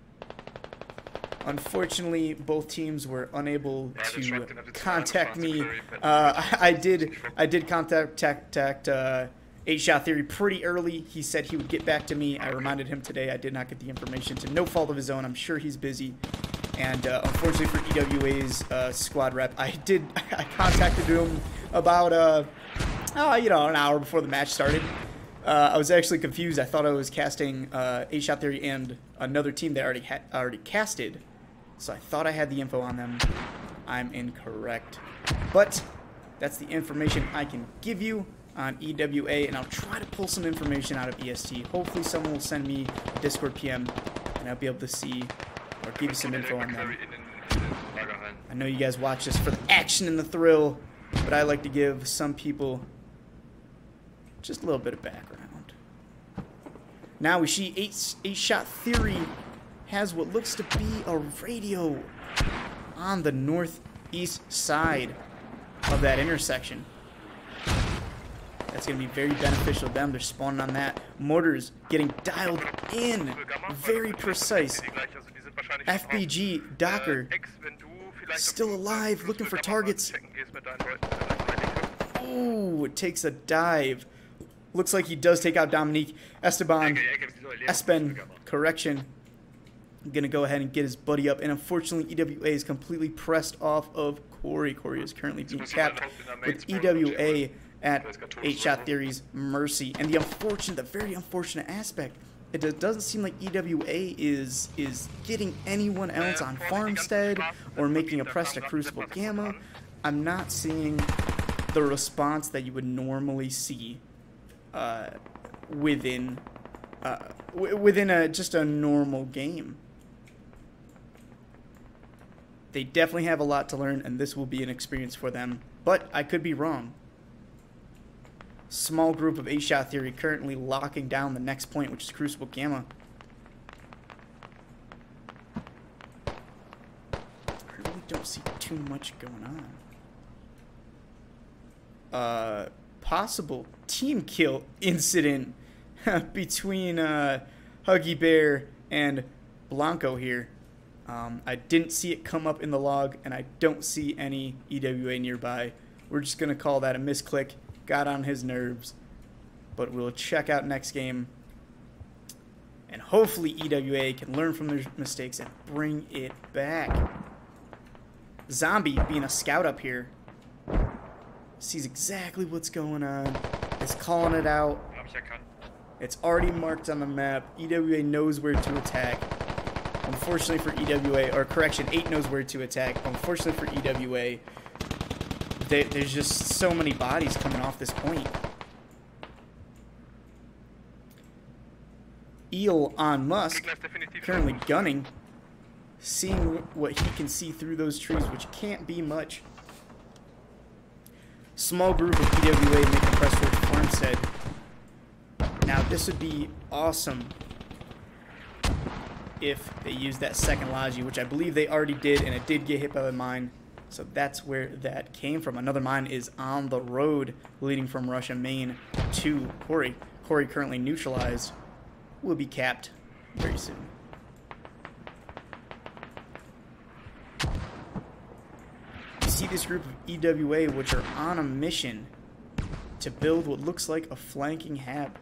Unfortunately, both teams were unable to contact me. I did contact 8 Shot Theory pretty early. He said he would get back to me. I reminded him today. I did not get the information to no fault of his own. I'm sure he's busy. And unfortunately for EWA's squad rep, I contacted him about an hour before the match started. I was actually confused. I thought I was casting 8 Shot Theory and another team that already casted. So I thought I had the info on them. I'm incorrect. But that's the information I can give you on EWA, and I'll try to pull some information out of EST. Hopefully someone will send me a Discord PM, and I'll be able to see or give you some info on them. I know you guys watch this for the action and the thrill, but I like to give some people just a little bit of background. Now we see 8 Shot Theory has what looks to be a radio on the northeast side of that intersection. That's going to be very beneficial to them. They're spawning on that. Mortars getting dialed in. Very precise. FBG Docker still alive, looking for targets. Oh, it takes a dive. Looks like he does take out Dominique. Espen, correction. Gonna go ahead and get his buddy up, and unfortunately EWA is completely pressed off of Corey. Corey is currently being capped with EWA at 8 Shot Theory's mercy. And the very unfortunate aspect, it doesn't seem like EWA is getting anyone else on Farmstead or making a press to Crucible Gamma. I'm not seeing the response that you would normally see within just a normal game. They definitely have a lot to learn, and this will be an experience for them. But I could be wrong. Small group of 8 Shot Theory currently locking down the next point, which is Crucible Gamma. I really don't see too much going on. Possible team kill incident between Huggy Bear and Blanco here. I didn't see it come up in the log, and I don't see any EWA nearby. We're just going to call that a misclick. Got on his nerves. But we'll check out next game. And hopefully EWA can learn from their mistakes and bring it back. Zombie, being a scout up here, sees exactly what's going on. Is calling it out. It's already marked on the map. EWA knows where to attack. Unfortunately for EWA, or correction, 8 knows where to attack. Unfortunately for EWA, there's just so many bodies coming off this point. Eel on Musk, currently gunning, seeing what he can see through those trees, which can't be much. Small group of EWA making press towards Farmstead. Now this would be awesome if they used that second Logi, which I believe they already did, and it did get hit by the mine. So that's where that came from. Another mine is on the road leading from Russia Main to Corey. Corey currently neutralized. Will be capped very soon. You see this group of EWA which are on a mission to build what looks like a flanking hab.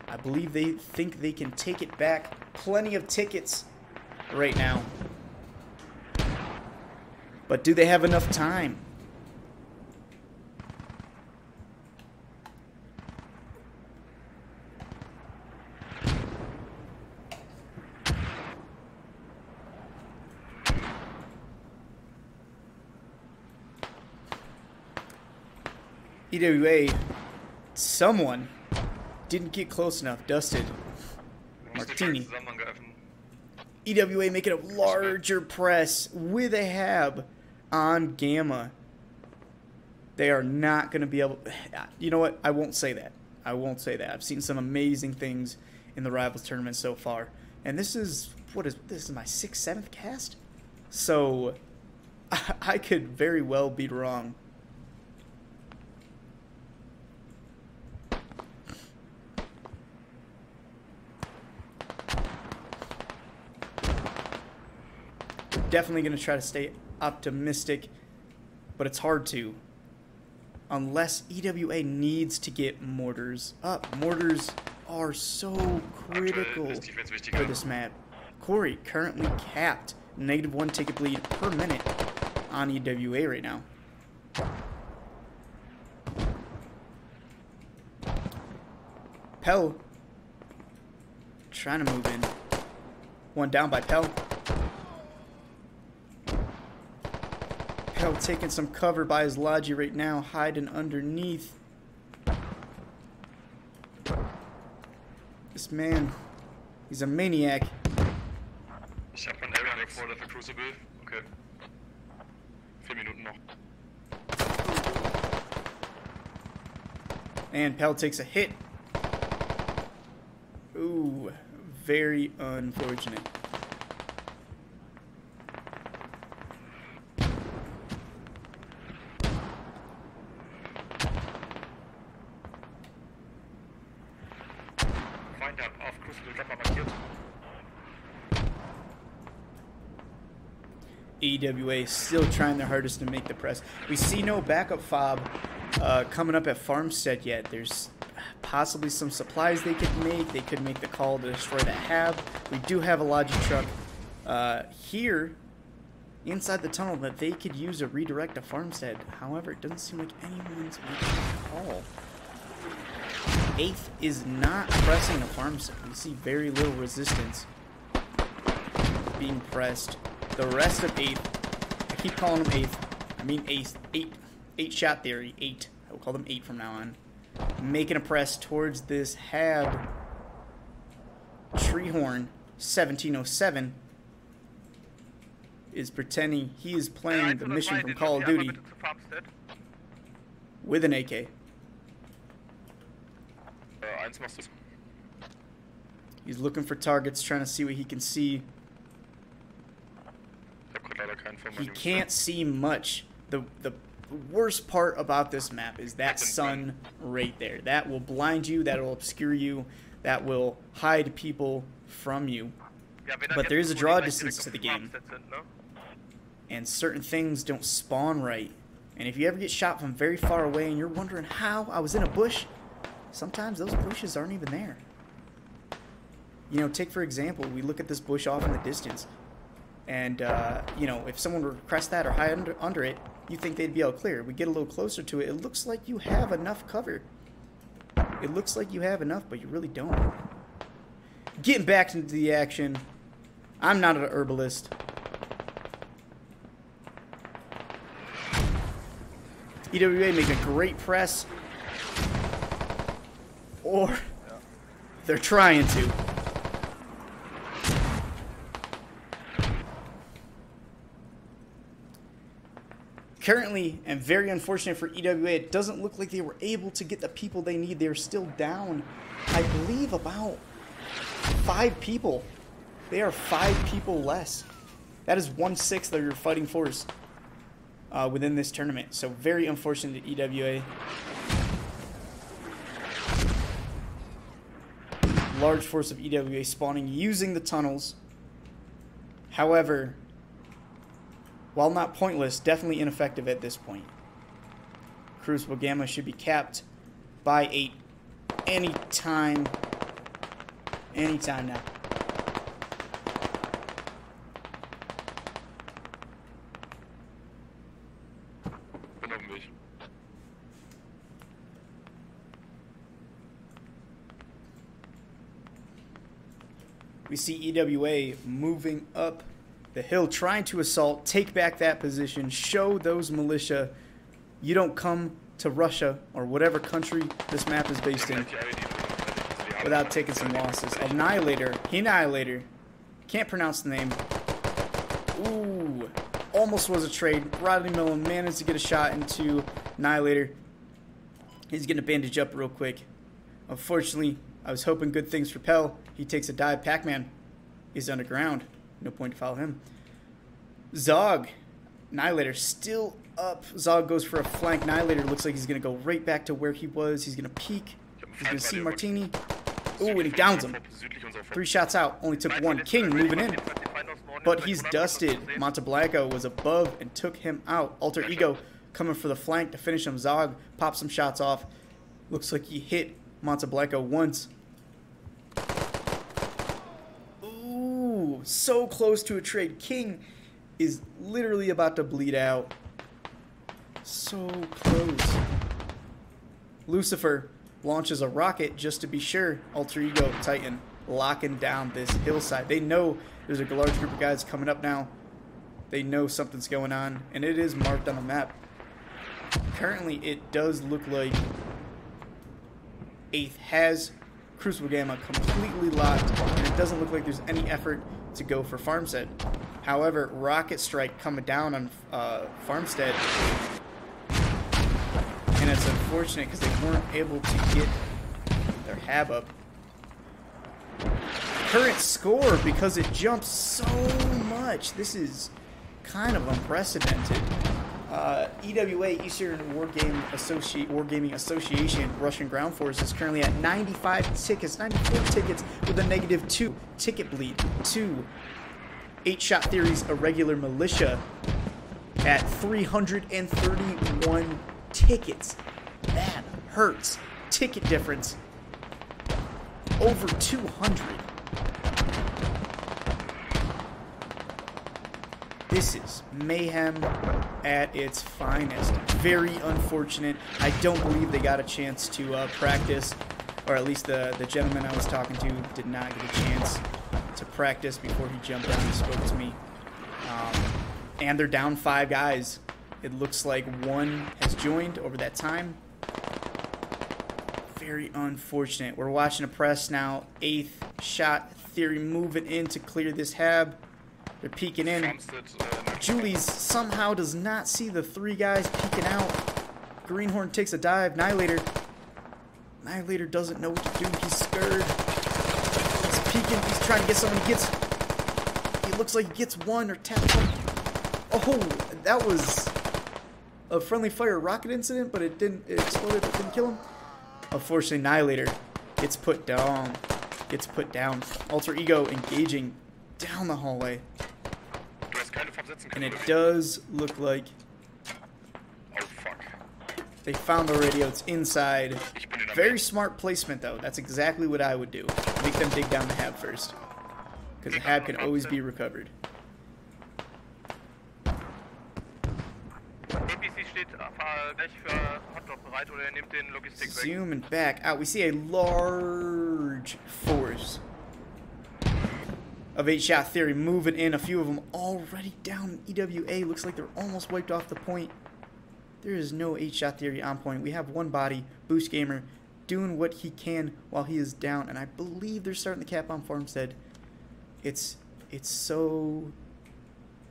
I believe they think they can take it back. Plenty of tickets right now. But do they have enough time? EWA, someone didn't get close enough. Dusted. Martini. EWA making a larger press with a hab on Gamma. They are not going to be able... You know what? I won't say that. I won't say that. I've seen some amazing things in the Rivals Tournament so far. And this is... This is my 6th, 7th cast? So, I could very well be wrong. Definitely going to try to stay optimistic, but it's hard to. Unless EWA needs to get mortars up. Mortars are so critical for this map. Corey currently capped. -1 ticket bleed per minute on EWA right now. Pell trying to move in. One down by Pell. Pell taking some cover by his Logi right now, hiding underneath. This man, he's a maniac. Ich hab einen Area vor der Crucible. Okay. 4 Minuten noch. And Pell takes a hit. Ooh, very unfortunate. EWA still trying their hardest to make the press. We see no backup fob coming up at Farmstead yet. There's possibly some supplies they could make. They could make the call to destroy that hab. We do have a Logi truck here inside the tunnel that they could use to redirect to Farmstead. However, it doesn't seem like anyone's making a call. 8th is not pressing to Farmstead. We see very little resistance being pressed. The rest of 8th, I keep calling them 8th. I mean 8th. 8 shot theory. 8. I will call them 8 from now on. Making a press towards this hab. Treehorn 1707 is pretending he is playing the mission from Call of Duty with an AK. He's looking for targets, trying to see what he can see. He can't see much. The worst part about this map is that sun right there. That will blind you, that will obscure you, that will hide people from you. But there is a draw distance to the game. And certain things don't spawn right. And if you ever get shot from very far away and you're wondering how I was in a bush, sometimes those bushes aren't even there. You know, take for example, we look at this bush off in the distance. And, you know, if someone were to crest that or hide under it, you think they'd be able to clear. We get a little closer to it. It looks like you have enough cover. It looks like you have enough, but you really don't. Getting back into the action. I'm not an herbalist. EWA make a great press. Or they're trying to. Currently, and very unfortunate for EWA, it doesn't look like they were able to get the people they need. They're still down, I believe, about 5 people. They are 5 people less. That is 1/6 of your fighting force within this tournament. So very unfortunate to EWA. Large force of EWA spawning using the tunnels. However, while not pointless, definitely ineffective at this point. Crucible Gamma should be capped by 8 anytime. Anytime now. We see EWA moving up the hill, trying to assault, take back that position, show those militia you don't come to Russia or whatever country this map is based in without taking some losses. Annihilator, can't pronounce the name. Ooh, almost was a trade. Rodney Millen managed to get a shot into Annihilator. He's getting a bandage up real quick. Unfortunately, I was hoping good things for Pell. He takes a dive. Pac-Man is underground. No point to follow him. Zog. Annihilator still up. Zog goes for a flank. Annihilator looks like he's going to go right back to where he was. He's going to peek. He's going to see Martini. Ooh, and he downs him. 3 shots out. Only took 1. King moving in. But he's dusted. Monteblanco was above and took him out. Alter Ego coming for the flank to finish him. Zog pops some shots off. Looks like he hit Monteblanco once. Ooh, so close to a trade. King is literally about to bleed out. So close. Lucifer launches a rocket just to be sure. Alter Ego, Titan, locking down this hillside. They know there's a large group of guys coming up now. They know something's going on, and it is marked on the map. Currently, it does look like 8th has Crucible Gamma completely locked, and it doesn't look like there's any effort to go for Farmstead. However, Rocket Strike coming down on Farmstead, and it's unfortunate because they weren't able to get their hab up. Current score, because it jumps so much. This is kind of unprecedented. EWA, Eastern Wargaming Association, Russian Ground Force is currently at 95 tickets, 94 tickets with a -2 ticket bleed. 2 8-Shot Theory's Irregular Militia at 331 tickets. That hurts. Ticket difference over 200. This is mayhem at its finest. Very unfortunate. I don't believe they got a chance to practice, or at least the gentleman I was talking to did not get a chance to practice before he jumped down and spoke to me. And they're down 5 guys. It looks like 1 has joined over that time. Very unfortunate. We're watching a press now. 8-Shot Theory moving in to clear this hab. They're peeking in. Julies somehow does not see the 3 guys peeking out. Greenhorn takes a dive. Annihilator doesn't know what to do. He's scared. He's peeking. He's trying to get someone. He looks like he gets 1 or taps one. Oh, that was a friendly fire rocket incident, but it didn't. It exploded. It didn't kill him. Unfortunately, Annihilator gets put down. Alter Ego engaging down the hallway. And it does look like they found the radio. It's inside. Very smart placement, though. That's exactly what I would do. Make them dig down the hab first, because the hab can always be recovered. Zooming back out, we see a large force of 8-Shot Theory moving in. A few of them already down. EWA looks like they're almost wiped off the point. There is no 8-Shot Theory on point. We have 1 body, Boost Gamer, doing what he can while he is down, and I believe they're starting the cap on Farmstead. It's so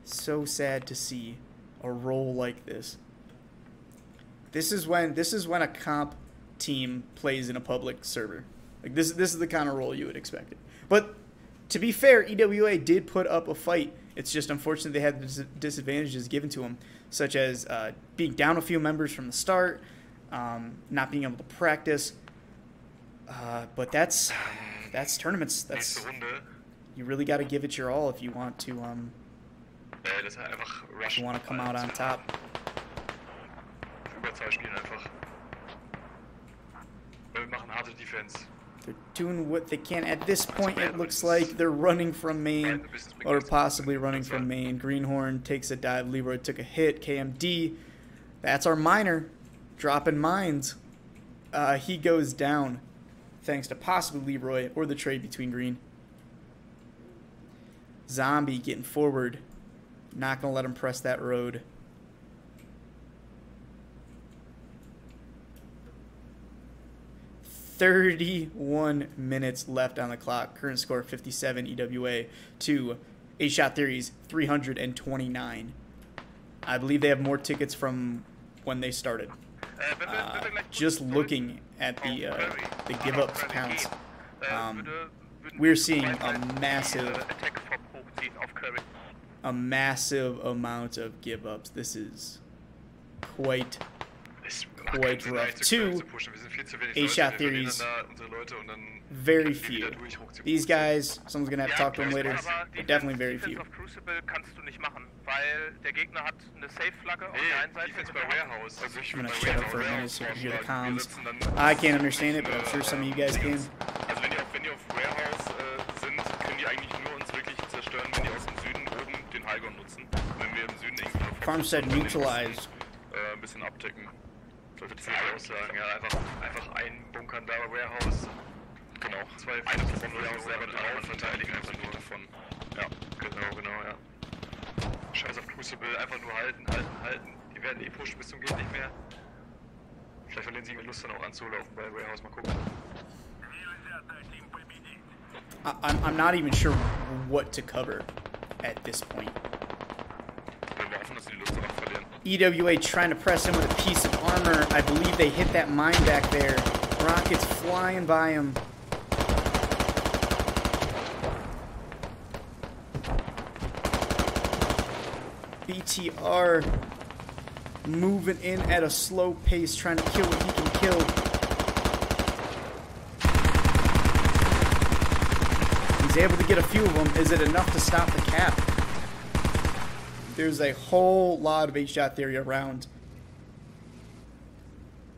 sad to see. a role like this. This is when a comp team plays in a public server. Like this is the kind of role you would expect it. But to be fair, EWA did put up a fight. It's just unfortunate they had disadvantages given to them, such as being down a few members from the start, not being able to practice. But that's tournaments. That's, you really got to give it your all if you want to come out on top. They're doing what they can. At this point, it looks like they're running from main, or possibly running from main. Greenhorn takes a dive. Leroy took a hit. KMD, that's our miner, dropping mines. He goes down, thanks to possibly Leroy or the trade between Green. Zombie getting forward. Not going to let him press that road. "31 minutes left on the clock. Current score 57 EWA to 8 Shot Theory's 329. I believe they have more tickets from when they started. Just looking at the give-ups counts, we're seeing a massive amount of give-ups. This is quite rough. 2 8 Shot Theories, very few. These guys, someone's going to have to talk to them later, but definitely very few. I'm going to shut up for a minute so you can hear the comms. I can't understand it, but I'm sure some of you guys can. Farmstead neutralized. Sollte das aussagen, ja, einfach einbunkern da Warehouse. Genau. Eine von Warehouse selber drauf, verteidigen einfach nur davon. Ja, genau, ja. Scheiß auf Crucible, einfach nur halten. Die werden eh pushen bis zum geht nicht mehr. Vielleicht verlieren sie mir Lust dann auch anzulaufen bei Warehouse, mal gucken. I'm not even sure what to cover at this point. Wir hoffen, dass sie die Lust daran verlieren. EWA trying to press him with a piece of armor. I believe they hit that mine back there. Rockets flying by him. BTR moving in at a slow pace, trying to kill what he can kill. He's able to get a few of them. Is it enough to stop the cap? There's a whole lot of 8 Shot Theory around.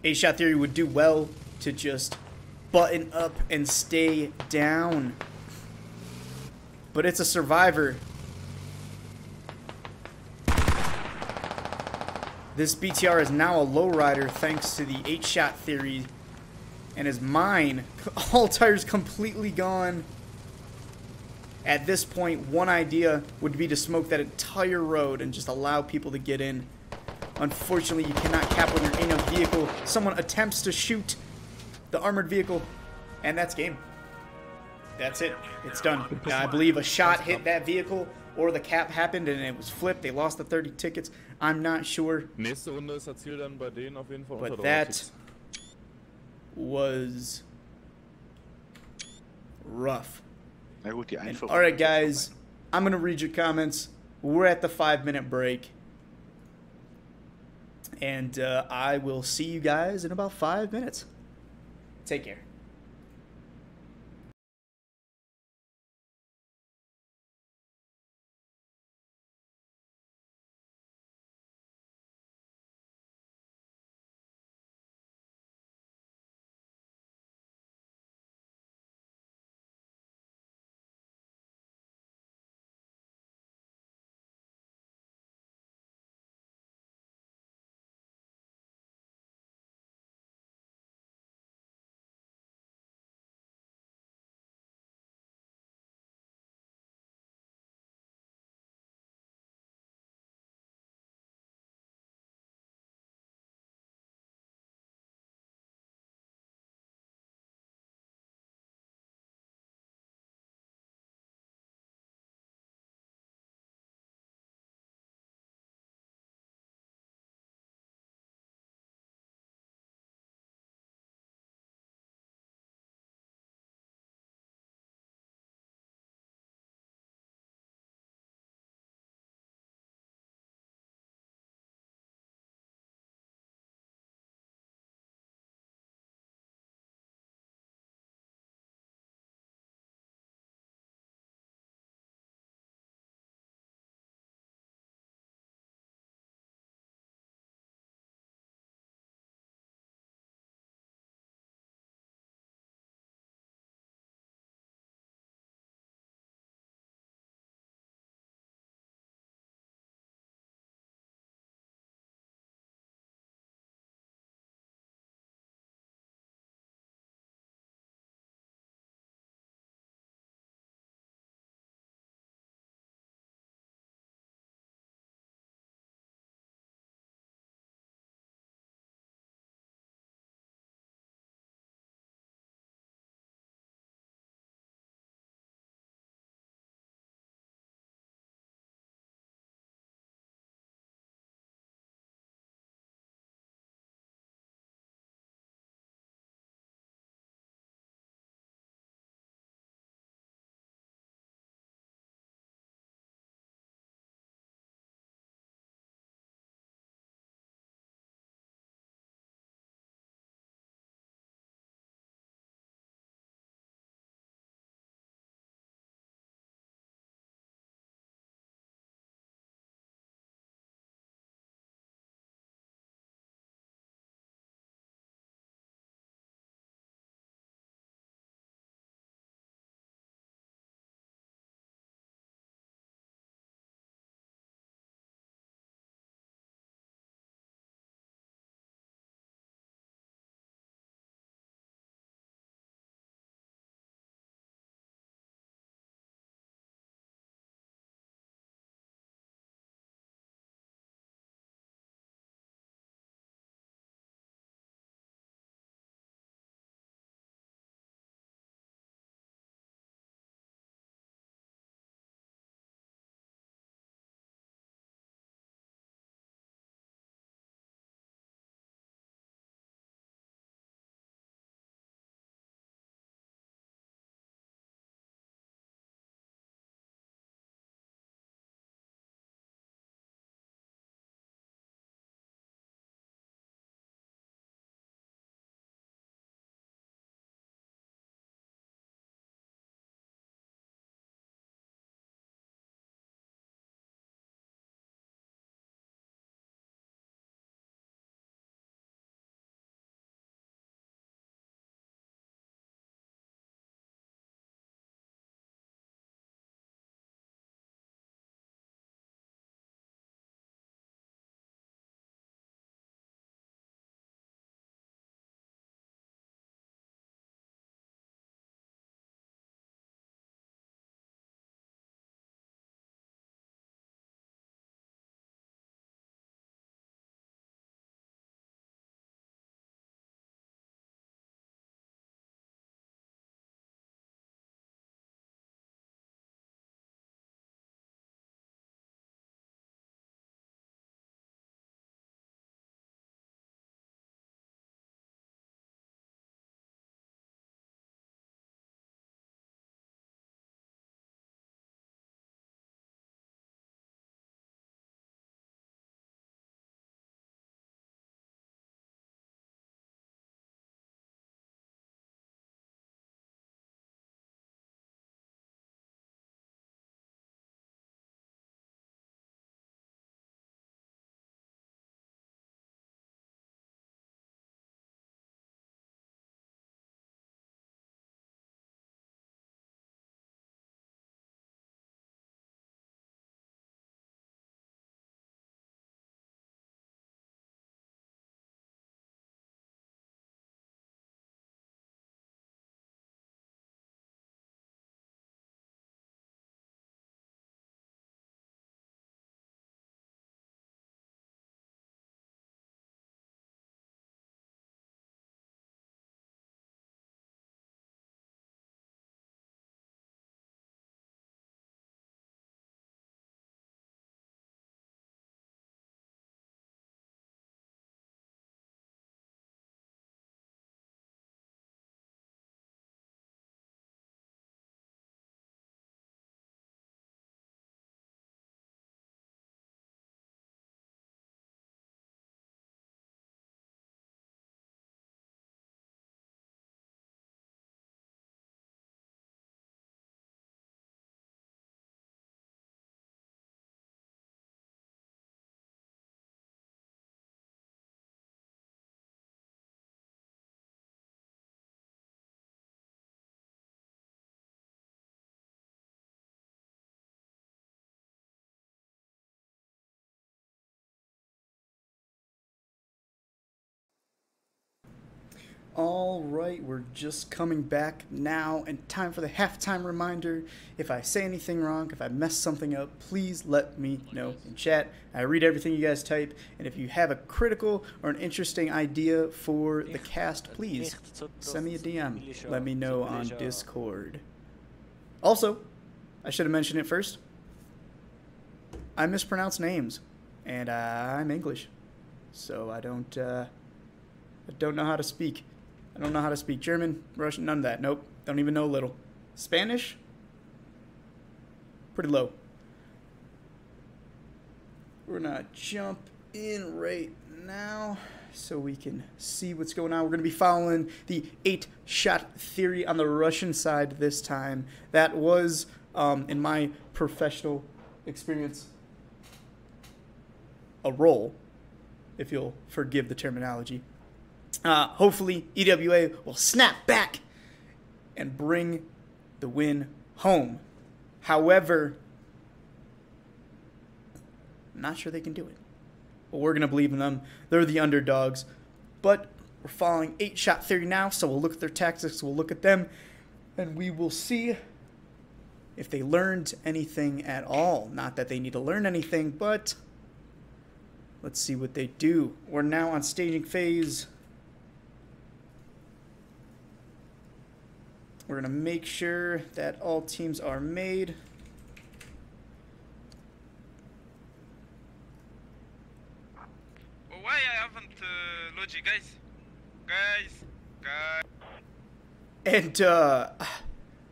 8 Shot Theory would do well to just button up and stay down. But it's a survivor. This BTR is now a lowrider thanks to the 8 Shot Theory. And his mine, all tires completely gone. At this point, one idea would be to smoke that entire road and just allow people to get in. Unfortunately, you cannot cap when you're in a vehicle. Someone attempts to shoot the armored vehicle, and that's game. That's it. It's done. Now, I believe a shot hit that vehicle, or the cap happened and it was flipped. They lost the 30 tickets. I'm not sure. But that was rough. Alright guys, I'm going to read your comments. We're at the 5-minute break. And I will see you guys in about 5 minutes. Take care. All right, we're just coming back now, and time for the halftime reminder. If I say anything wrong, if I mess something up, please let me know in chat. I read everything you guys type, and if you have a critical or an interesting idea for the cast, please send me a DM. Let me know on Discord. Also, I should have mentioned it first. I mispronounce names, and I'm English, so I don't know how to speak. I don't know how to speak German, Russian, none of that. Nope, don't even know a little. Spanish? Pretty low. We're gonna jump in right now so we can see what's going on. We're gonna be following the 8-shot theory on the Russian side this time. That was, in my professional experience, a roll, if you'll forgive the terminology. Hopefully, EWA will snap back and bring the win home. However, I'm not sure they can do it. But we're going to believe in them. They're the underdogs. But we're following 8-shot theory now, so we'll look at their tactics, we'll look at them, and we will see if they learned anything at all. Not that they need to learn anything, but let's see what they do. We're now on staging phase. We're going to make sure that all teams are made. Why I haven't logic, guys? And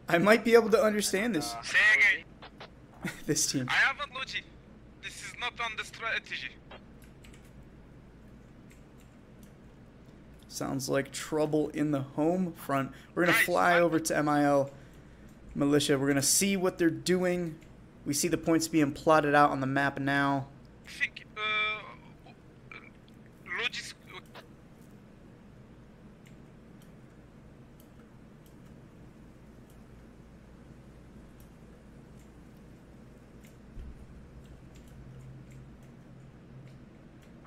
I might be able to understand this. Say again. This team. I haven't logic. This is not on the strategy. Sounds like trouble in the home front. We're going to fly over to MIL Militia. We're going to see what they're doing. We see the points being plotted out on the map now. I think, logic...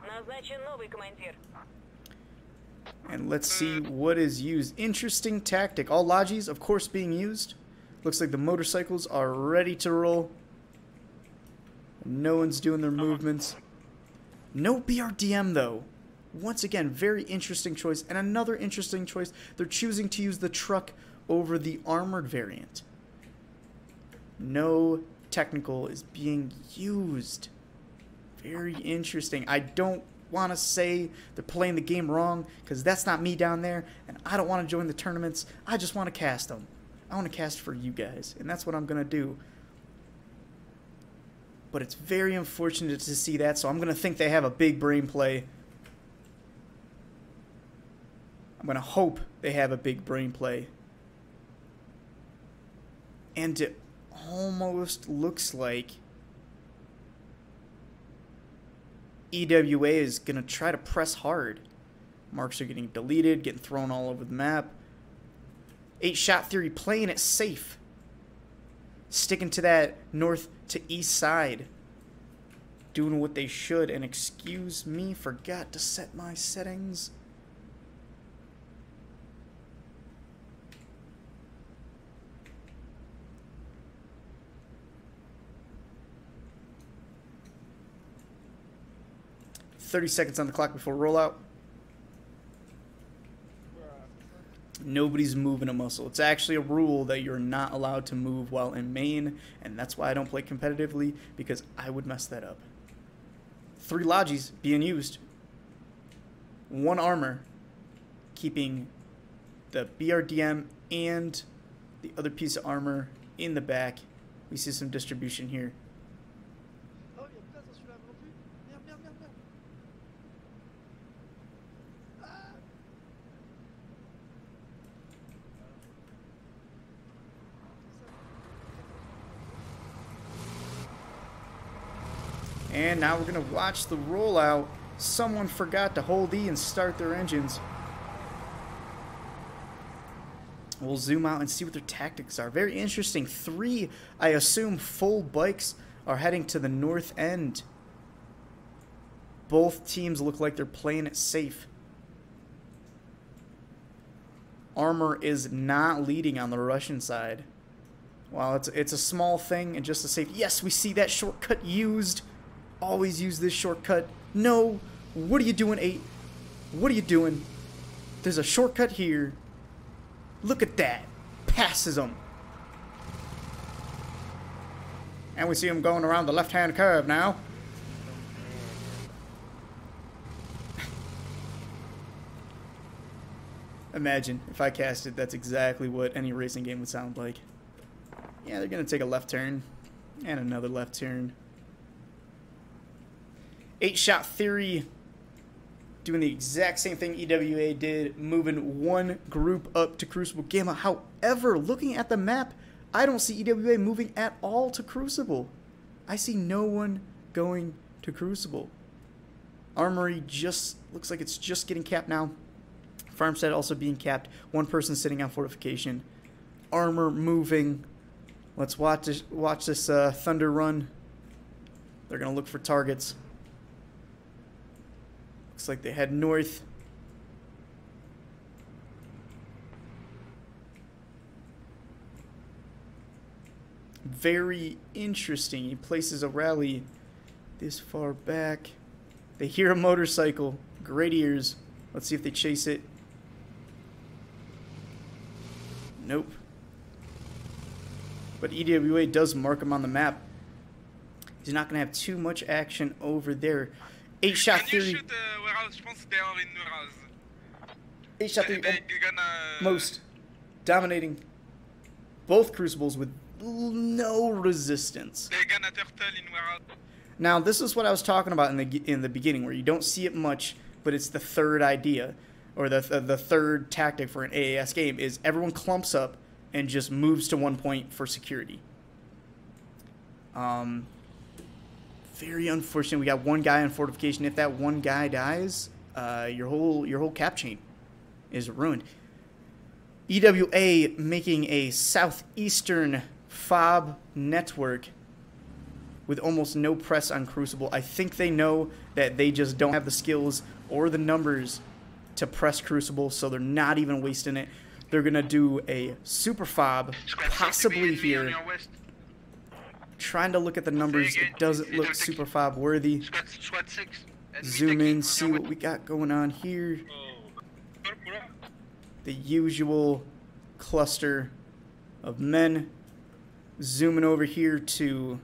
'Назначен новый командир. And let's see what is used. Interesting tactic. All lodges, of course, being used. Looks like the motorcycles are ready to roll. No one's doing their movements. No BRDM, though. Once again, very interesting choice. And another interesting choice, they're choosing to use the truck over the armored variant. No technical is being used. Very interesting. I don't want to say they're playing the game wrong, because that's not me down there, and I don't want to join the tournaments. I just want to cast them. I want to cast for you guys, and that's what I'm going to do. But it's very unfortunate to see that, so I'm going to think they have a big brain play. I'm going to hope they have a big brain play. And it almost looks like EWA is going to try to press hard. Marks are getting deleted, getting thrown all over the map. 8-shot theory playing it safe. Sticking to that north to east side. Doing what they should. And excuse me, forgot to set my settings. .30 seconds on the clock before rollout. Nobody's moving a muscle. It's actually a rule that you're not allowed to move while in main, and that's why I don't play competitively, because I would mess that up. 3 lodges being used. 1 armor, keeping the BRDM and the other piece of armor in the back. We see some distribution here. And now we're going to watch the rollout. Someone forgot to hold E and start their engines. We'll zoom out and see what their tactics are. Very interesting. 3, I assume, full bikes are heading to the north end. Both teams look like they're playing it safe. Armor is not leading on the Russian side. While it's a small thing and just a safe. Yes, we see that shortcut used. Always use this shortcut. No. What are you doing, 8? What are you doing? There's a shortcut here. Look at that. Passes him. And we see him going around the left-hand curve now. Imagine if I casted, that's exactly what any racing game would sound like. Yeah, they're going to take a left turn. And another left turn. 8-shot theory. Doing the exact same thing EWA did. Moving one group up to Crucible Gamma. However, looking at the map, I don't see EWA moving at all to Crucible. I see no one going to Crucible. Armory just looks like it's just getting capped now. Farmstead also being capped. One person sitting on fortification. Armor moving. Let's watch this Thunder run. They're going to look for targets. Looks like they head north. Very interesting. He places a rally this far back. They hear a motorcycle. Great ears. Let's see if they chase it. Nope. But EWA does mark him on the map. He's not going to have too much action over there. 8-shot theory. 8-shot theory. Most dominating both Crucibles with no resistance. Now, this is what I was talking about in the beginning, where you don't see it much, but it's the third idea, or the third tactic for an AAS game, is everyone clumps up and just moves to one point for security. Very unfortunate. We got one guy on fortification. If that one guy dies, your whole cap chain is ruined. EWA making a southeastern fob network with almost no press on Crucible. I think they know that they just don't have the skills or the numbers to press Crucible, so they're not even wasting it. They're going to do a super fob, possibly here. Trying to look at the numbers. It doesn't look super fob worthy. Zoom in, see what we got going on here. The usual cluster of men. Zooming over here to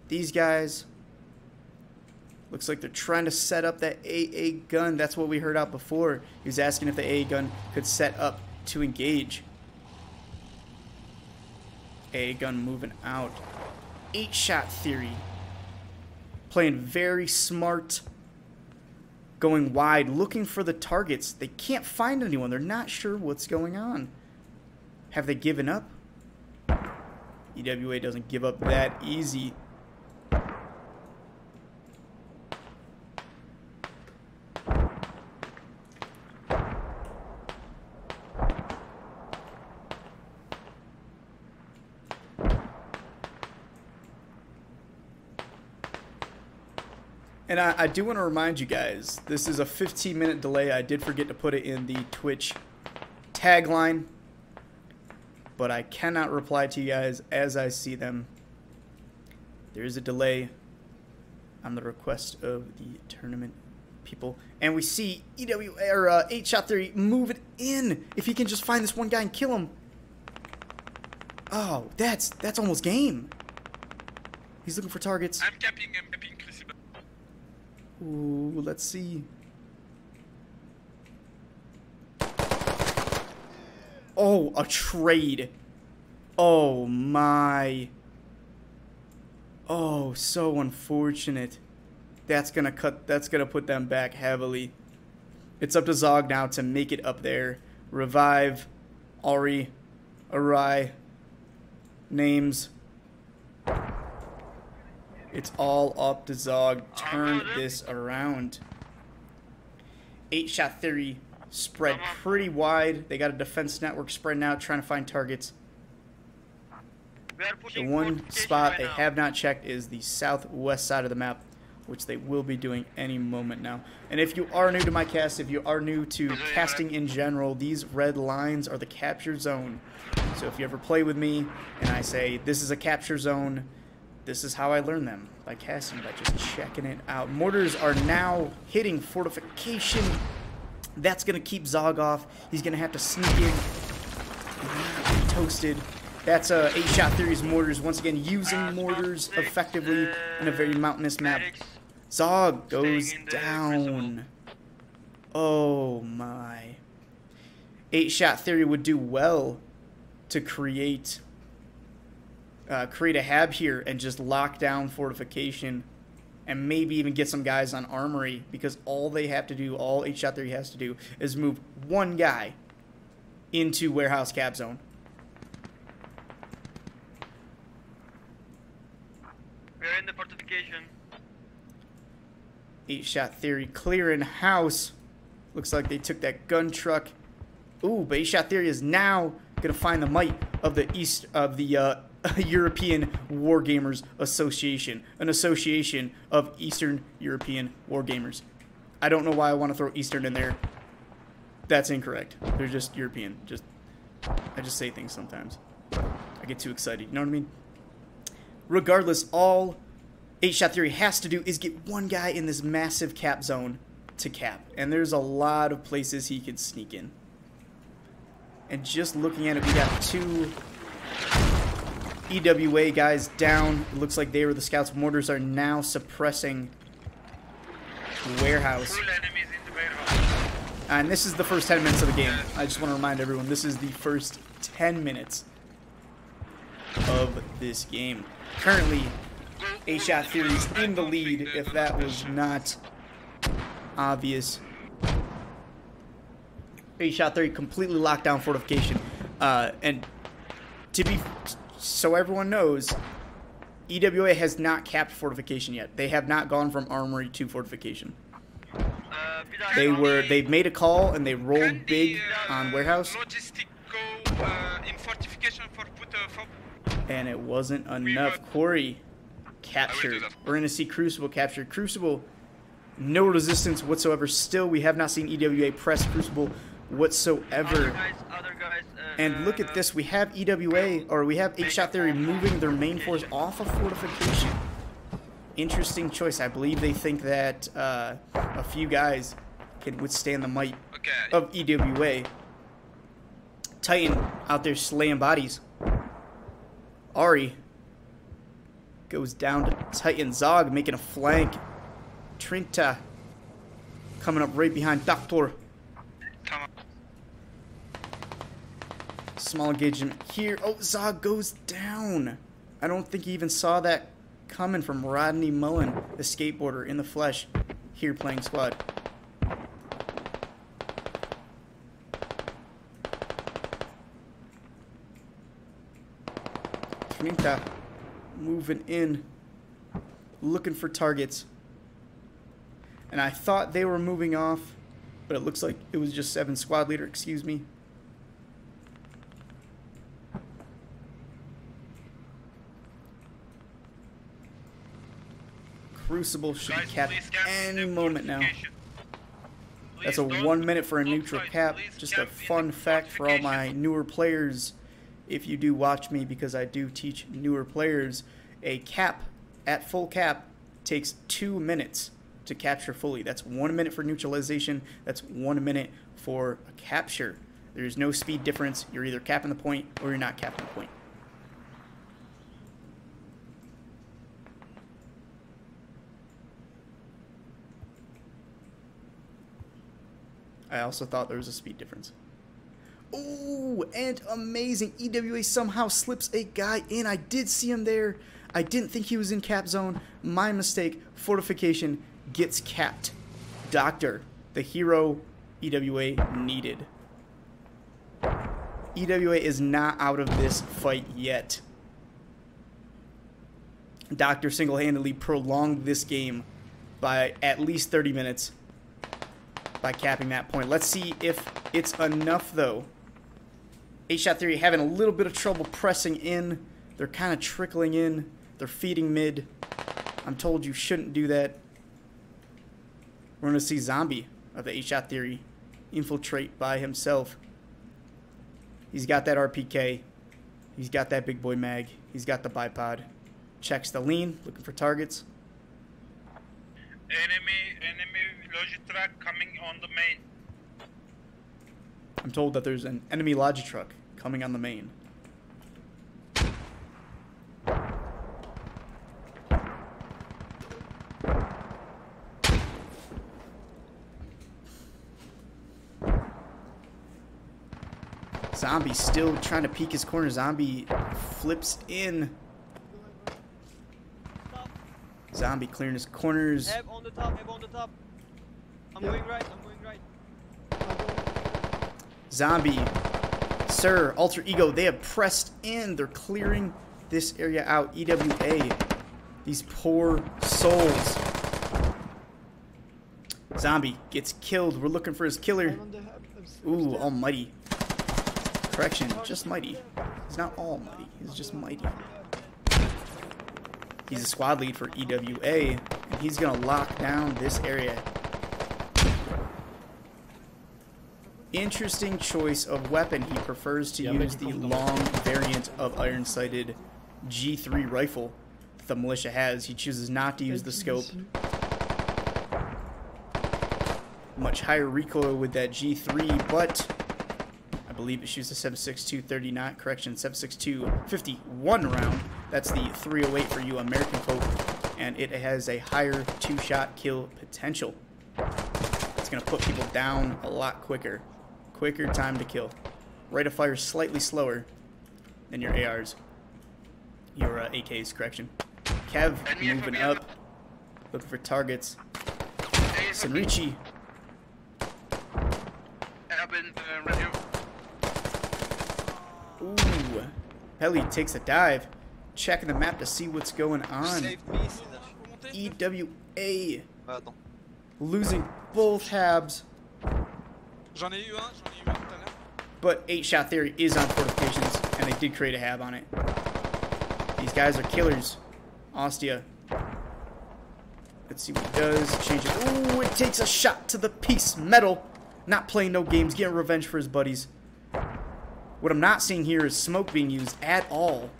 these guys. Looks like they're trying to set up that AA gun. That's what we heard out before. He was asking if the AA gun could set up to engage. AA gun moving out. 8-shot theory. Playing very smart. Going wide, looking for the targets. They can't find anyone. They're not sure what's going on. Have they given up? EWA doesn't give up that easy. And I do want to remind you guys, this is a 15-minute delay. I did forget to put it in the Twitch tagline, but I cannot reply to you guys as I see them. There is a delay on the request of the tournament people. And we see EWA, or 8-shot theory, move it in. If he can just find this one guy and kill him. Oh, that's almost game. He's looking for targets. I'm capping Crucible. Ooh, let's see. Oh, a trade. Oh my. Oh, so unfortunate. That's gonna put them back heavily. It's up to Zog now to make it up there. Revive, Ari, Arai, names. It's all up to Zog. Turn this around. 8-shot theory spread pretty wide. They got a defense network spreading out, trying to find targets. The one spot they have not checked is the southwest side of the map. which they will be doing any moment now. And if you are new to my cast, if you are new to casting in general, these red lines are the capture zone. So if you ever play with me and I say, this is a capture zone, this is how I learn them, by casting, by just checking it out. Mortars are now hitting fortification. That's going to keep Zog off. He's going to have to sneak in. Toasted. That's 8-Shot Theory's mortars, once again using mortars effectively in a very mountainous map. Zog goes down. Oh my. 8-Shot Theory would do well to create a hab here and just lock down fortification and maybe even get some guys on armory, because all they have to do, all 8-Shot Theory has to do, is move one guy into warehouse cap zone. We're in the fortification. 8-Shot Theory clearing house. Looks like they took that gun truck. Ooh, but 8-Shot Theory is now gonna find the might of the European Wargamers Association, an association of Eastern European Wargamers. I don't know why I want to throw Eastern in there. That's incorrect. They're just European. I just say things sometimes. I get too excited. You know what I mean? Regardless, all 8-Shot Theory has to do is get one guy in this massive cap zone to cap. And there's a lot of places he could sneak in. And just looking at it, we got 2 EWA guys down. It looks like they were the scouts. Mortars are now suppressing the warehouse. Full enemies in the warehouse. And this is the first 10 minutes of the game. I just want to remind everyone, this is the first 10 minutes of this game. Currently, 8-Shot Theory's in the lead, if that was not obvious. 8-Shot Theory completely locked down fortification. And so everyone knows, EWA has not capped fortification yet. They have not gone from armory to fortification. They've made a call and they rolled big on warehouse. And it wasn't enough. Quarry captured. We're going to see Crucible captured. Crucible, no resistance whatsoever. Still, we have not seen EWA press Crucible whatsoever. And look at this. We have EWA, or we have 8-Shot Theory moving their main force off of fortification. Interesting choice. I believe they think that a few guys can withstand the might of EWA. Titan out there slaying bodies. Ari goes down to Titan. Zog making a flank. Trinta coming up right behind Doctor. Small engagement here. Oh, Zog goes down. I don't think he even saw that coming from Rodney Mullen, the skateboarder in the flesh, here playing squad. Trinta moving in, looking for targets. And I thought they were moving off, but it looks like it was just 7 squad leader, excuse me. Crucible should be capped any moment now. That's a 1 minute for a neutral cap. Just a fun fact for all my newer players. If you do watch me, because I do teach newer players, a cap at full cap takes 2 minutes to capture fully. That's 1 minute for neutralization. That's 1 minute for a capture. There's no speed difference. You're either capping the point or you're not capping the point. I also thought there was a speed difference. Oh, and amazing. EWA somehow slips a guy in. I did see him there. I didn't think he was in cap zone. My mistake. Fortification gets capped. Doctor, the hero EWA needed. EWA is not out of this fight yet. Doctor single-handedly prolonged this game by at least 30 minutes. By capping that point. Let's see if it's enough, though. 8-Shot Theory having a little bit of trouble pressing in. They're kind of trickling in. They're feeding mid. I'm told you shouldn't do that. We're going to see Zombie of the 8-Shot Theory infiltrate by himself. He's got that RPK. He's got that big boy mag. He's got the bipod. Checks the lean, looking for targets. Enemy Logitruck coming on the main. I'm told that there's an enemy Logitruck coming on the main. Zombie still trying to peek his corner. Zombie flips in. Zombie clearing his corners. Have on the top, have on the top. I'm going right, I'm going right. Zombie, Sir, Alter Ego, they have pressed in. They're clearing this area out. EWA, these poor souls. Zombie gets killed. We're looking for his killer. Ooh, almighty. Correction, just mighty. He's not almighty, he's just mighty. He's a squad lead for EWA, and he's going to lock down this area. Interesting choice of weapon. He prefers to use the long variant of iron-sighted G3 rifle that the militia has. He chooses not to use the scope. Much higher recoil with that G3, but I believe it shoots a 7.62 39, correction, 7.62 51 round. That's the 308 for you American folk, and it has a higher 2-shot kill potential. It's going to put people down a lot quicker. Quicker time to kill. Rate of fire slightly slower than your ARs. Your AKs, correction. Kev moving up, looking for targets. Senrichi. Ooh. Heli takes a dive. Checking the map to see what's going on. EWA losing both habs. But 8-Shot Theory is on fortifications, and they did create a hab on it. These guys are killers. Ostia. Let's see what he does. Change it. Ooh, it takes a shot to the piece. Metal. Not playing no games, getting revenge for his buddies. What I'm not seeing here is smoke being used at all.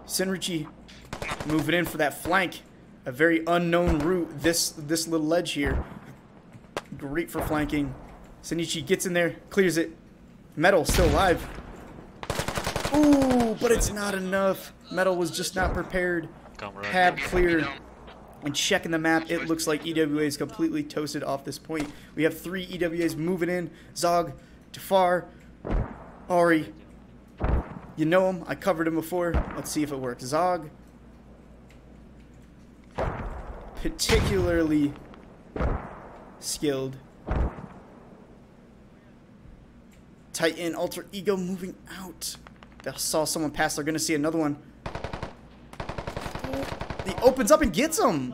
Senrichi moving in for that flank. A very unknown route. This little ledge here. Great for flanking. Senrichi gets in there, clears it. Metal still alive. Ooh, but it's not enough. Metal was just not prepared. Hab cleared. And checking the map, it looks like EWA is completely toasted off this point. We have 3 EWAs moving in. Zog, Jafar, Ari. You know him. I covered him before. Let's see if it works. Zog. Particularly skilled. Titan, Alter Ego moving out. They saw someone pass. They're going to see another one. He opens up and gets him.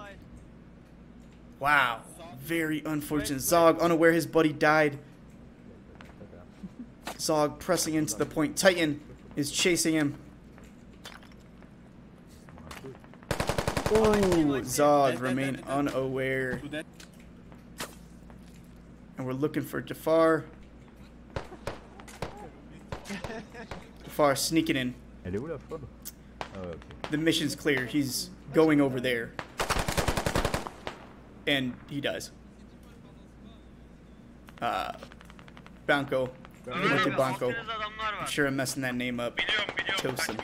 Wow. Very unfortunate. Zog unaware his buddy died. Zog pressing into the point. Titan is chasing him. Ooh, Zog remain unaware. And we're looking for Jafar. Jafar sneaking in. The mission's clear. He's going over there. And he dies. Banco. Banco. I'm sure I'm messing that name up. Toasted.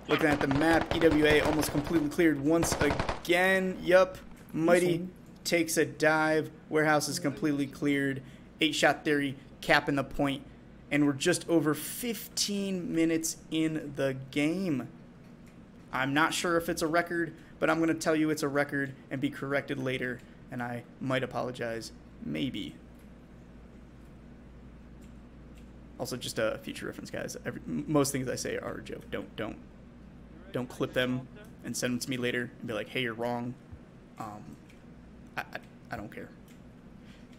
Looking at the map, EWA almost completely cleared once again. Yup. Mighty takes a dive. Warehouse is completely cleared. 8-Shot Theory capping the point. And we're just over 15 minutes in the game. I'm not sure if it's a record, but I'm going to tell you it's a record and be corrected later. And I might apologize. Maybe. Also, just a future reference, guys. Most things I say are a joke. Don't clip them and send them to me later and be like, hey, you're wrong. I don't care.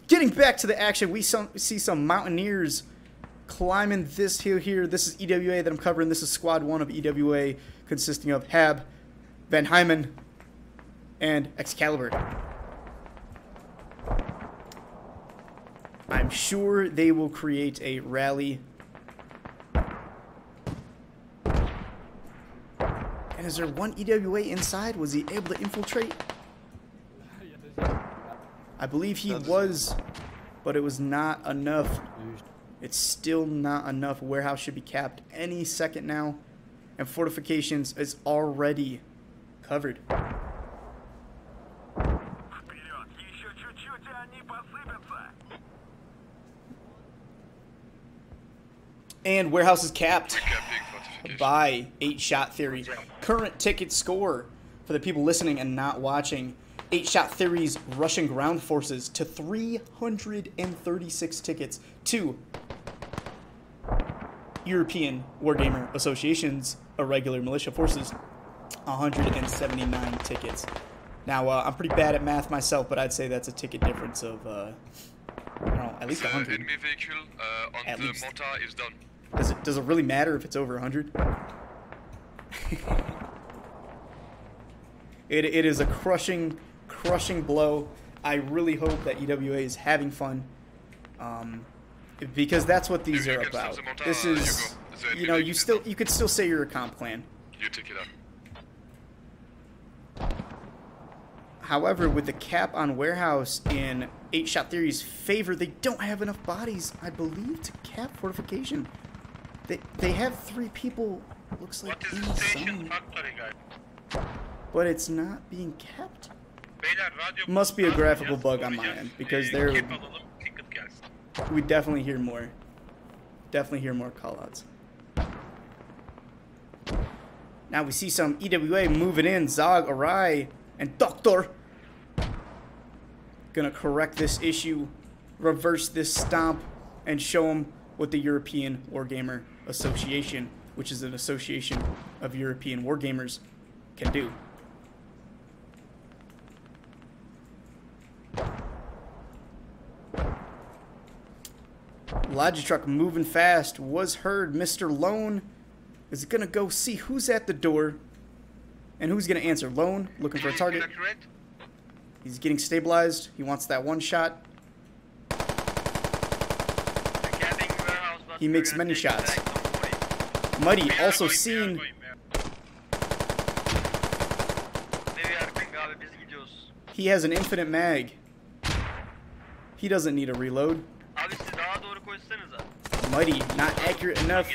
Getting back to the action, we see some Mountaineers climbing this hill here. This is EWA that I'm covering. This is Squad 1 of EWA, consisting of Hab, Van Hyman, and Excalibur. I'm sure they will create a rally. And is there one EWA inside? Was he able to infiltrate? I believe he was, but it was not enough. It's still not enough. Warehouse should be capped any second now. And fortifications is already covered. And warehouse is capped by 8-Shot Theory. Current ticket score for the people listening and not watching. 8-Shot Theory's Russian ground forces to 336 tickets to European Wargamer Association's irregular militia forces, 179 tickets. Now, I'm pretty bad at math myself, but I'd say that's a ticket difference of, I don't know, at least 100. Enemy vehicle on At the least. mortar is done. Does it really matter if it's over 100? It is a crushing blow. I really hope that EWA is having fun, because that's what these are about. This is, you know, you could still say you're a comp clan. You take it up. However, with the cap on warehouse in 8-Shot Theory's favor, they don't have enough bodies, I believe, to cap fortification. They have 3 people, looks like, in the zone, but it's not being kept. Must be a graphical bug on my end, because we definitely hear more. Definitely hear more callouts. Now we see some EWA moving in. Zog, Arai, and Doctor. Gonna correct this issue, reverse this stomp, and show them what the European Wargamer Association, which is an association of European wargamers, can do. Logitruck moving fast was heard. Mr. Lone is gonna go see who's at the door and who's gonna answer. Lone looking for a target. He's getting stabilized. He wants that one shot. He makes many shots. Muddy also seen. He has an infinite mag. He doesn't need a reload. Muddy, not accurate enough.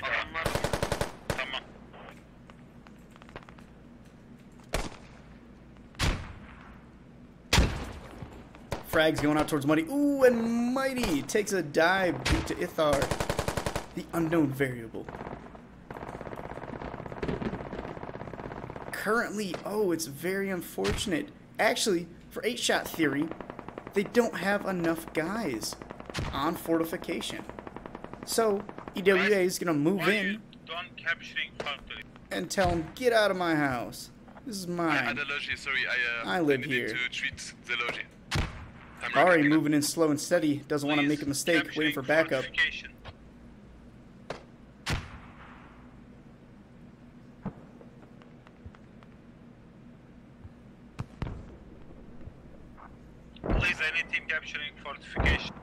Frags going out towards Muddy. Ooh, and Mighty takes a dive due to Ithar, the unknown variable. Currently, oh, it's very unfortunate. Actually, for 8-Shot Theory, they don't have enough guys on fortification. So, EWA is going to move in and tell them, get out of my house. This is mine. I live here. Ari moving in slow and steady. Doesn't want to make a mistake. Waiting for backup. Please, any team capturing fortification.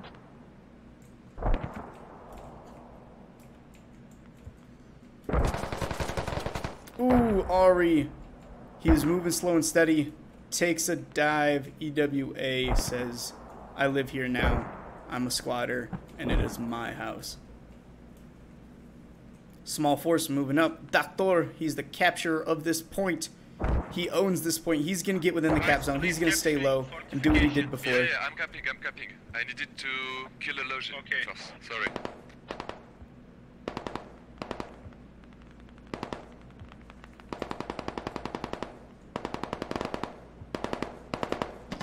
Ooh, Ari. He's moving slow and steady. Takes a dive. EWA says, I live here now. I'm a squatter, and it is my house. Small force moving up. Doctor, he's the capturer of this point. He owns this point. He's going to get within the cap zone. He's going to stay low and do what he did before. Yeah, I'm capping. I needed to kill a logic first. Sorry.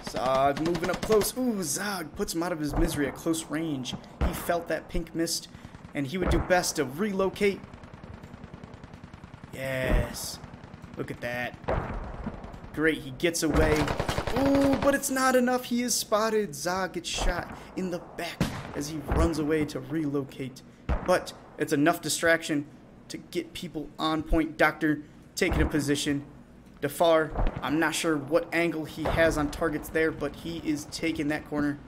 Zog moving up close. Ooh, Zog puts him out of his misery at close range. He felt that pink mist, and he would do best to relocate. Yes. Look at that. Great, he gets away. Ooh, but it's not enough. He is spotted. Zog gets shot in the back as he runs away to relocate. But it's enough distraction to get people on point. Doctor taking a position. Defar, I'm not sure what angle he has on targets there, but he is taking that corner.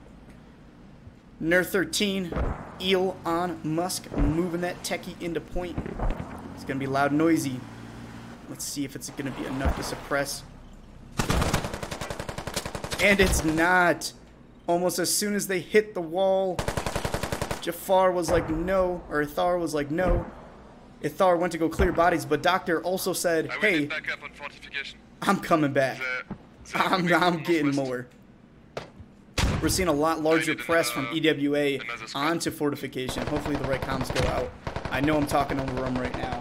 Ner 13, Eel on Musk, moving that techie into point. It's going to be loud and noisy. Let's see if it's going to be enough to suppress. And it's not. Almost as soon as they hit the wall, Jafar was like, no, or Ithar was like, no. Ithar went to go clear bodies, but Doctor also said, hey, I'm coming back. I'm getting more. We're seeing a lot larger press from EWA onto fortification. Hopefully the right comms go out. I know I'm talking over them right now.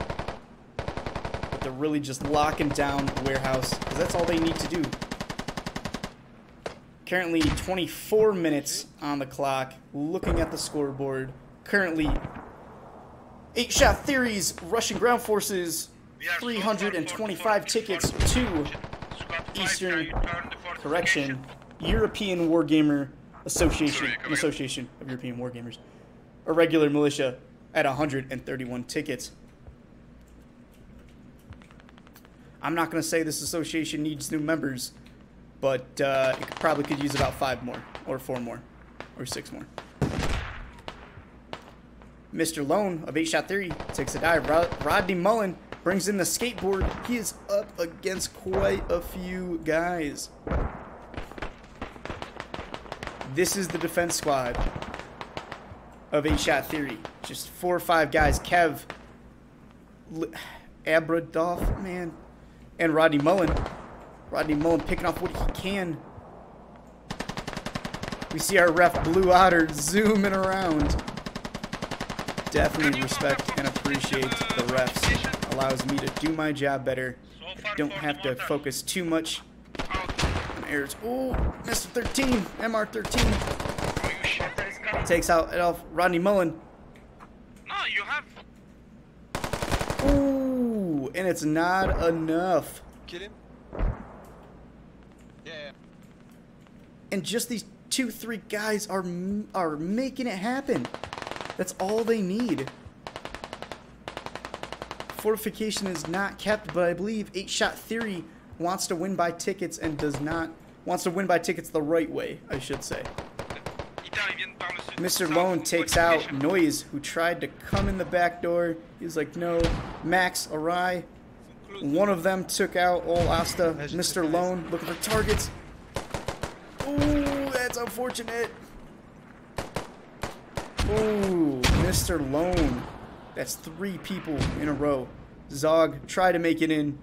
But they're really just locking down the warehouse, because that's all they need to do. Currently 24 minutes on the clock. Looking at the scoreboard. Currently 8-shot theories, Russian ground forces, 325 tickets to Eastern, correction, European Wargamer Association, an association of European Wargamers, irregular militia at 131 tickets. I'm not going to say this association needs new members, but it probably could use about 5 more, or 4 more, or 6 more. Mr. Lone of 8-shot theory takes a dive. Rodney Mullen brings in the skateboard. He is up against quite a few guys. This is the defense squad of 8-shot theory. Just 4 or 5 guys. Kev, Abradolf, man, and Rodney Mullen. Rodney Mullen picking off what he can. We see our ref Blue Otter zooming around. Definitely respect and appreciate the refs. Allows me to do my job better. I don't have to focus too much on errors. Oh, Mr. 13, MR 13 takes out Rodney Mullen. No, you have. Ooh, and it's not enough. Kill him. Yeah. And just these 2-3 guys are making it happen. That's all they need. Fortification is not kept, but I believe 8-shot theory wants to win by tickets and wants to win by tickets the right way, I should say. Mr. Lone takes out Noise, who tried to come in the back door. He's like, no. Max, Arai. One of them took out Ol Asta. Mr. Lone looking for targets. Ooh, that's unfortunate. Ooh, Mr. Lone. That's 3 people in a row. Zog, try to make it in.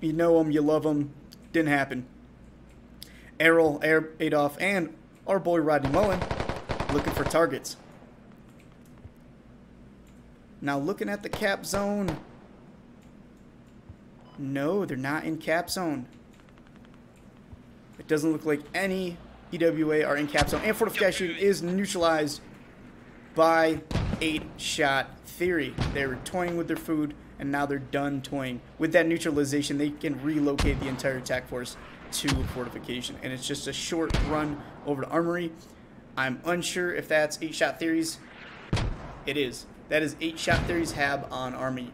You know him, you love him. Didn't happen. Errol, Adolf, and our boy Rodney Mullen looking for targets. Now looking at the cap zone. No, they're not in cap zone. It doesn't look like any EWA are in cap zone. And fortification is neutralized by 8-shot theory. They were toying with their food, and now they're done toying. With that neutralization, they can relocate the entire attack force to fortification. And it's just a short run over to Armory. I'm unsure if that's 8-shot theories. It is. That is 8-shot theories hab on Armory.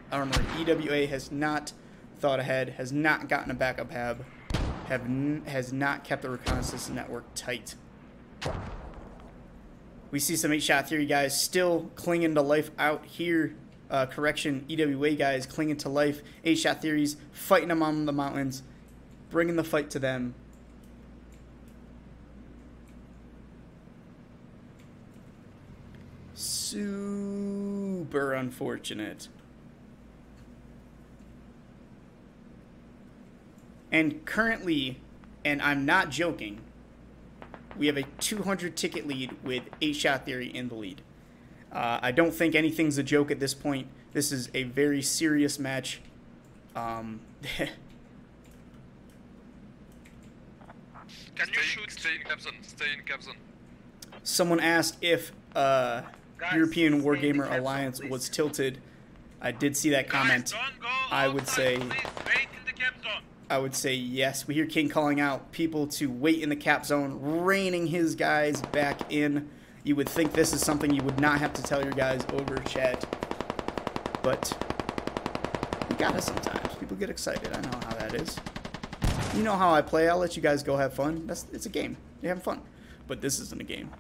EWA has not thought ahead, has not gotten a backup hab, has not kept the reconnaissance network tight. We see some 8-shot theory guys still clinging to life out here. Correction, EWA guys clinging to life. 8-shot theories fighting them on the mountains, bringing the fight to them. Super unfortunate. And currently, and I'm not joking, we have a 200 ticket lead with 8-shot theory in the lead. I don't think anything's a joke at this point. This is a very serious match. Can you shoot? Stay in cap zone. Stay in cap zone. Someone asked if European Wargamer Alliance was tilted. I did see that comment. I would say yes. We hear King calling out people to wait in the cap zone, reining his guys back in. You would think this is something you would not have to tell your guys over chat. But we got it sometimes. People get excited. I know how that is. You know how I play. I'll let you guys go have fun. It's a game. You're having fun. But this isn't a game.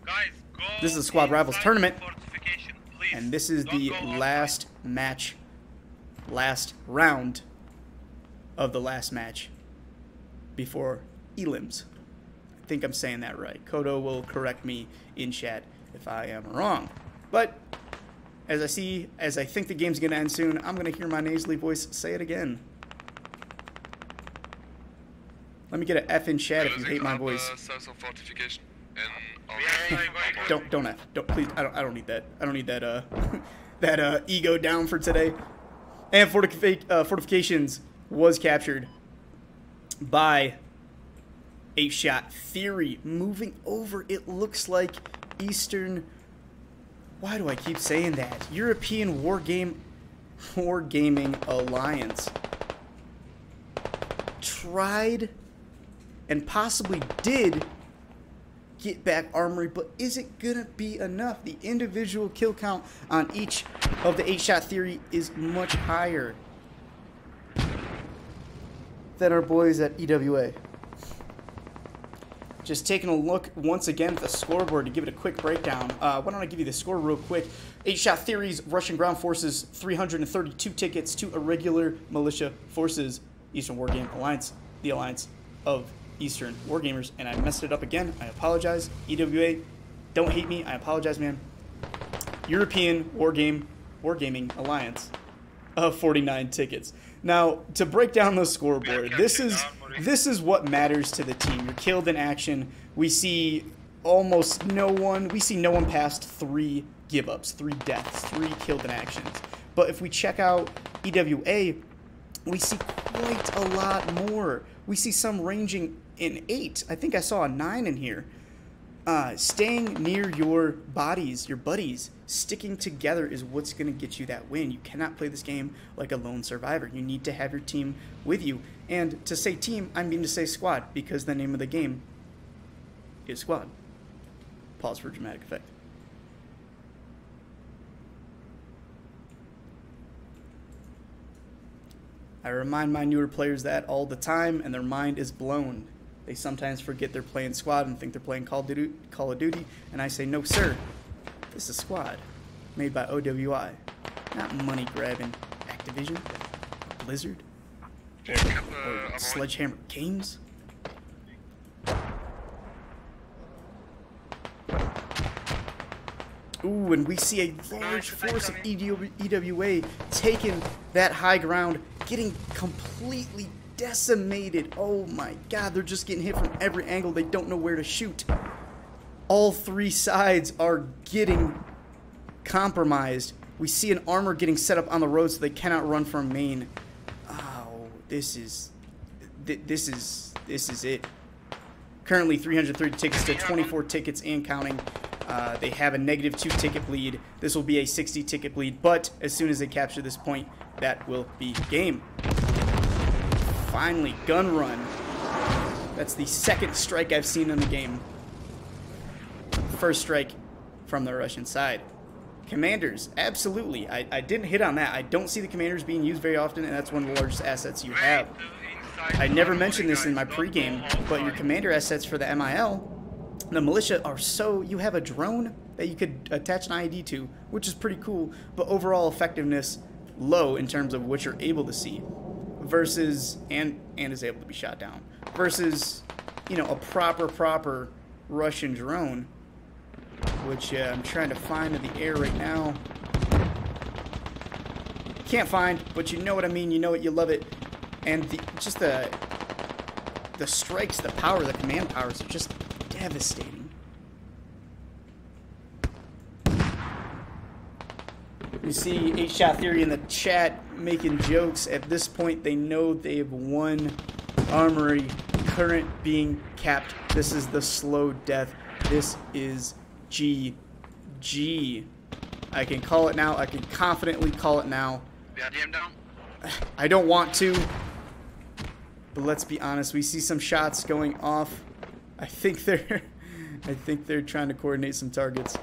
Guys, go. This is a Squad Rivals Tournament. Fortification, please. And this is Don't the go last match, last round of the last match before elims. I think I'm saying that right. Kodo will correct me in chat if I am wrong. But as I think the game's going to end soon, I'm going to hear my nasally voice say it again. Let me get an F in chat if you hate my voice. Fortification. Don't F. Don't, please. I don't need that. I don't need that that ego down for today. And fortifications was captured by 8-Shot Theory. Moving over, it looks like Eastern. Why do I keep saying that? European Wargaming Alliance tried and possibly did get back Armory, but is it gonna be enough? The individual kill count on each of the 8-Shot Theory is much higher than our boys at EWA. Just taking a look once again at the scoreboard to give it a quick breakdown. Why don't I give you the score real quick? 8-Shot Theory's Russian Ground Forces, 332 tickets to Irregular Militia Forces, Eastern Wargame Alliance, the alliance of Eastern Wargamers. And I messed it up again. I apologize. EWA, don't hate me. I apologize, man. European Wargaming Alliance of 49 tickets. Now, to break down the scoreboard, this is what matters to the team. You're killed in action. We see almost no one. We see no one past 3 give-ups, 3 deaths, 3 killed in actions. But if we check out EWA, we see quite a lot more. We see some ranging in 8. I think I saw a 9 in here. Staying near your bodies, your buddies, sticking together is what's going to get you that win. You cannot play this game like a lone survivor. You need to have your team with you. And to say team, I mean to say squad, because the name of the game is Squad. Pause for dramatic effect. I remind my newer players that all the time, and their mind is blown. They sometimes forget they're playing Squad and think they're playing Call of Duty, and I say, no, sir. This is Squad, made by OWI, not money-grabbing Activision, Blizzard, or Sledgehammer Games. Ooh, and we see a large force of EWA taking that high ground, getting completely decimated. Oh my god, they're just getting hit from every angle. They don't know where to shoot. All 3 sides are getting compromised. We see an armor getting set up on the road so they cannot run from main. Oh, this is it. Currently 330 tickets to 24 tickets and counting. They have a -2 ticket bleed. This will be a 60 ticket bleed, but as soon as they capture this point, that will be game. Finally, gun run. That's the 2nd strike I've seen in the game. First strike from the Russian side. Commanders, absolutely. I didn't hit on that. I don't see the commanders being used very often, and that's one of the largest assets you have. I never mentioned this in my pregame, but your commander assets for the MIL, the militia, are so... You have a drone that you could attach an IED to, which is pretty cool, but overall effectiveness low in terms of what you're able to see. Versus, and is able to be shot down. Versus, you know, a proper Russian drone, which I'm trying to find in the air right now. Can't find, but you know what I mean. You know it, you love it. And just the strikes, the power, the command powers are just devastating. You see 8-Shot Theory in the chat making jokes. At this point, they know they've won Armory. Current being capped. This is the slow death. This is GG. I can call it now. I can confidently call it now. I don't want to, but let's be honest. We see some shots going off. I think they're trying to coordinate some targets.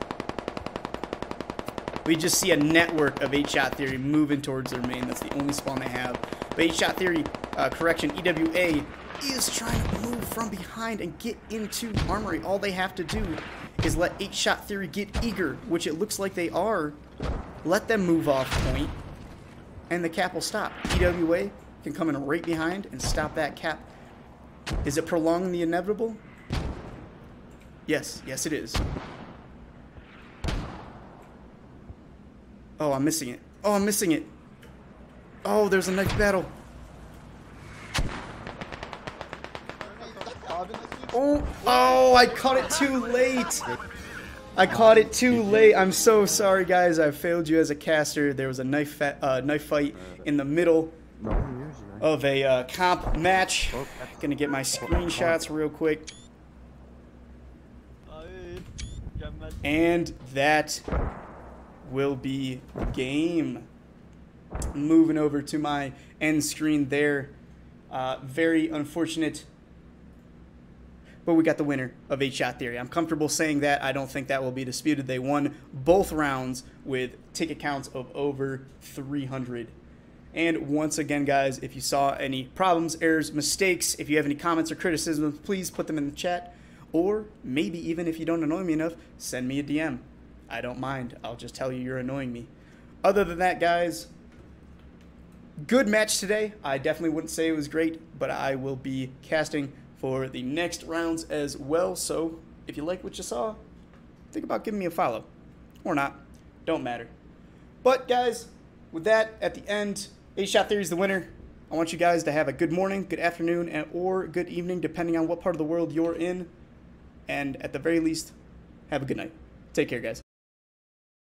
We just see a network of 8-Shot Theory moving towards their main. That's the only spawn they have. But 8-Shot Theory, correction, EWA is trying to move from behind and get into Armory. All they have to do is let 8-Shot Theory get eager, which it looks like they are. Let them move off point, and the cap will stop. EWA can come in right behind and stop that cap. Is it prolonging the inevitable? Yes. Yes, it is. Oh, I'm missing it. Oh, I'm missing it. Oh, there's a knife battle. Oh, I caught it too late. I caught it too late. I'm so sorry, guys. I failed you as a caster. There was a knife fight in the middle of a comp match. Gonna get my screenshots real quick. And that will be game. Moving over to my end screen there. Very unfortunate, but we got the winner of 8-Shot Theory. I'm comfortable saying that. I don't think that will be disputed. They won both rounds with ticket counts of over 300. And once again, guys, if you saw any problems, errors, mistakes, if you have any comments or criticisms, please put them in the chat. Or maybe even if you don't annoy me enough, send me a DM. I don't mind. I'll just tell you you're annoying me. Other than that, guys, good match today. I definitely wouldn't say it was great, but I will be casting for the next rounds as well. So if you like what you saw, think about giving me a follow. Or not. Don't matter. But guys, with that, at the end, 8-Shot Theory is the winner. I want you guys to have a good morning, good afternoon, and or good evening, depending on what part of the world you're in. And at the very least, have a good night. Take care, guys.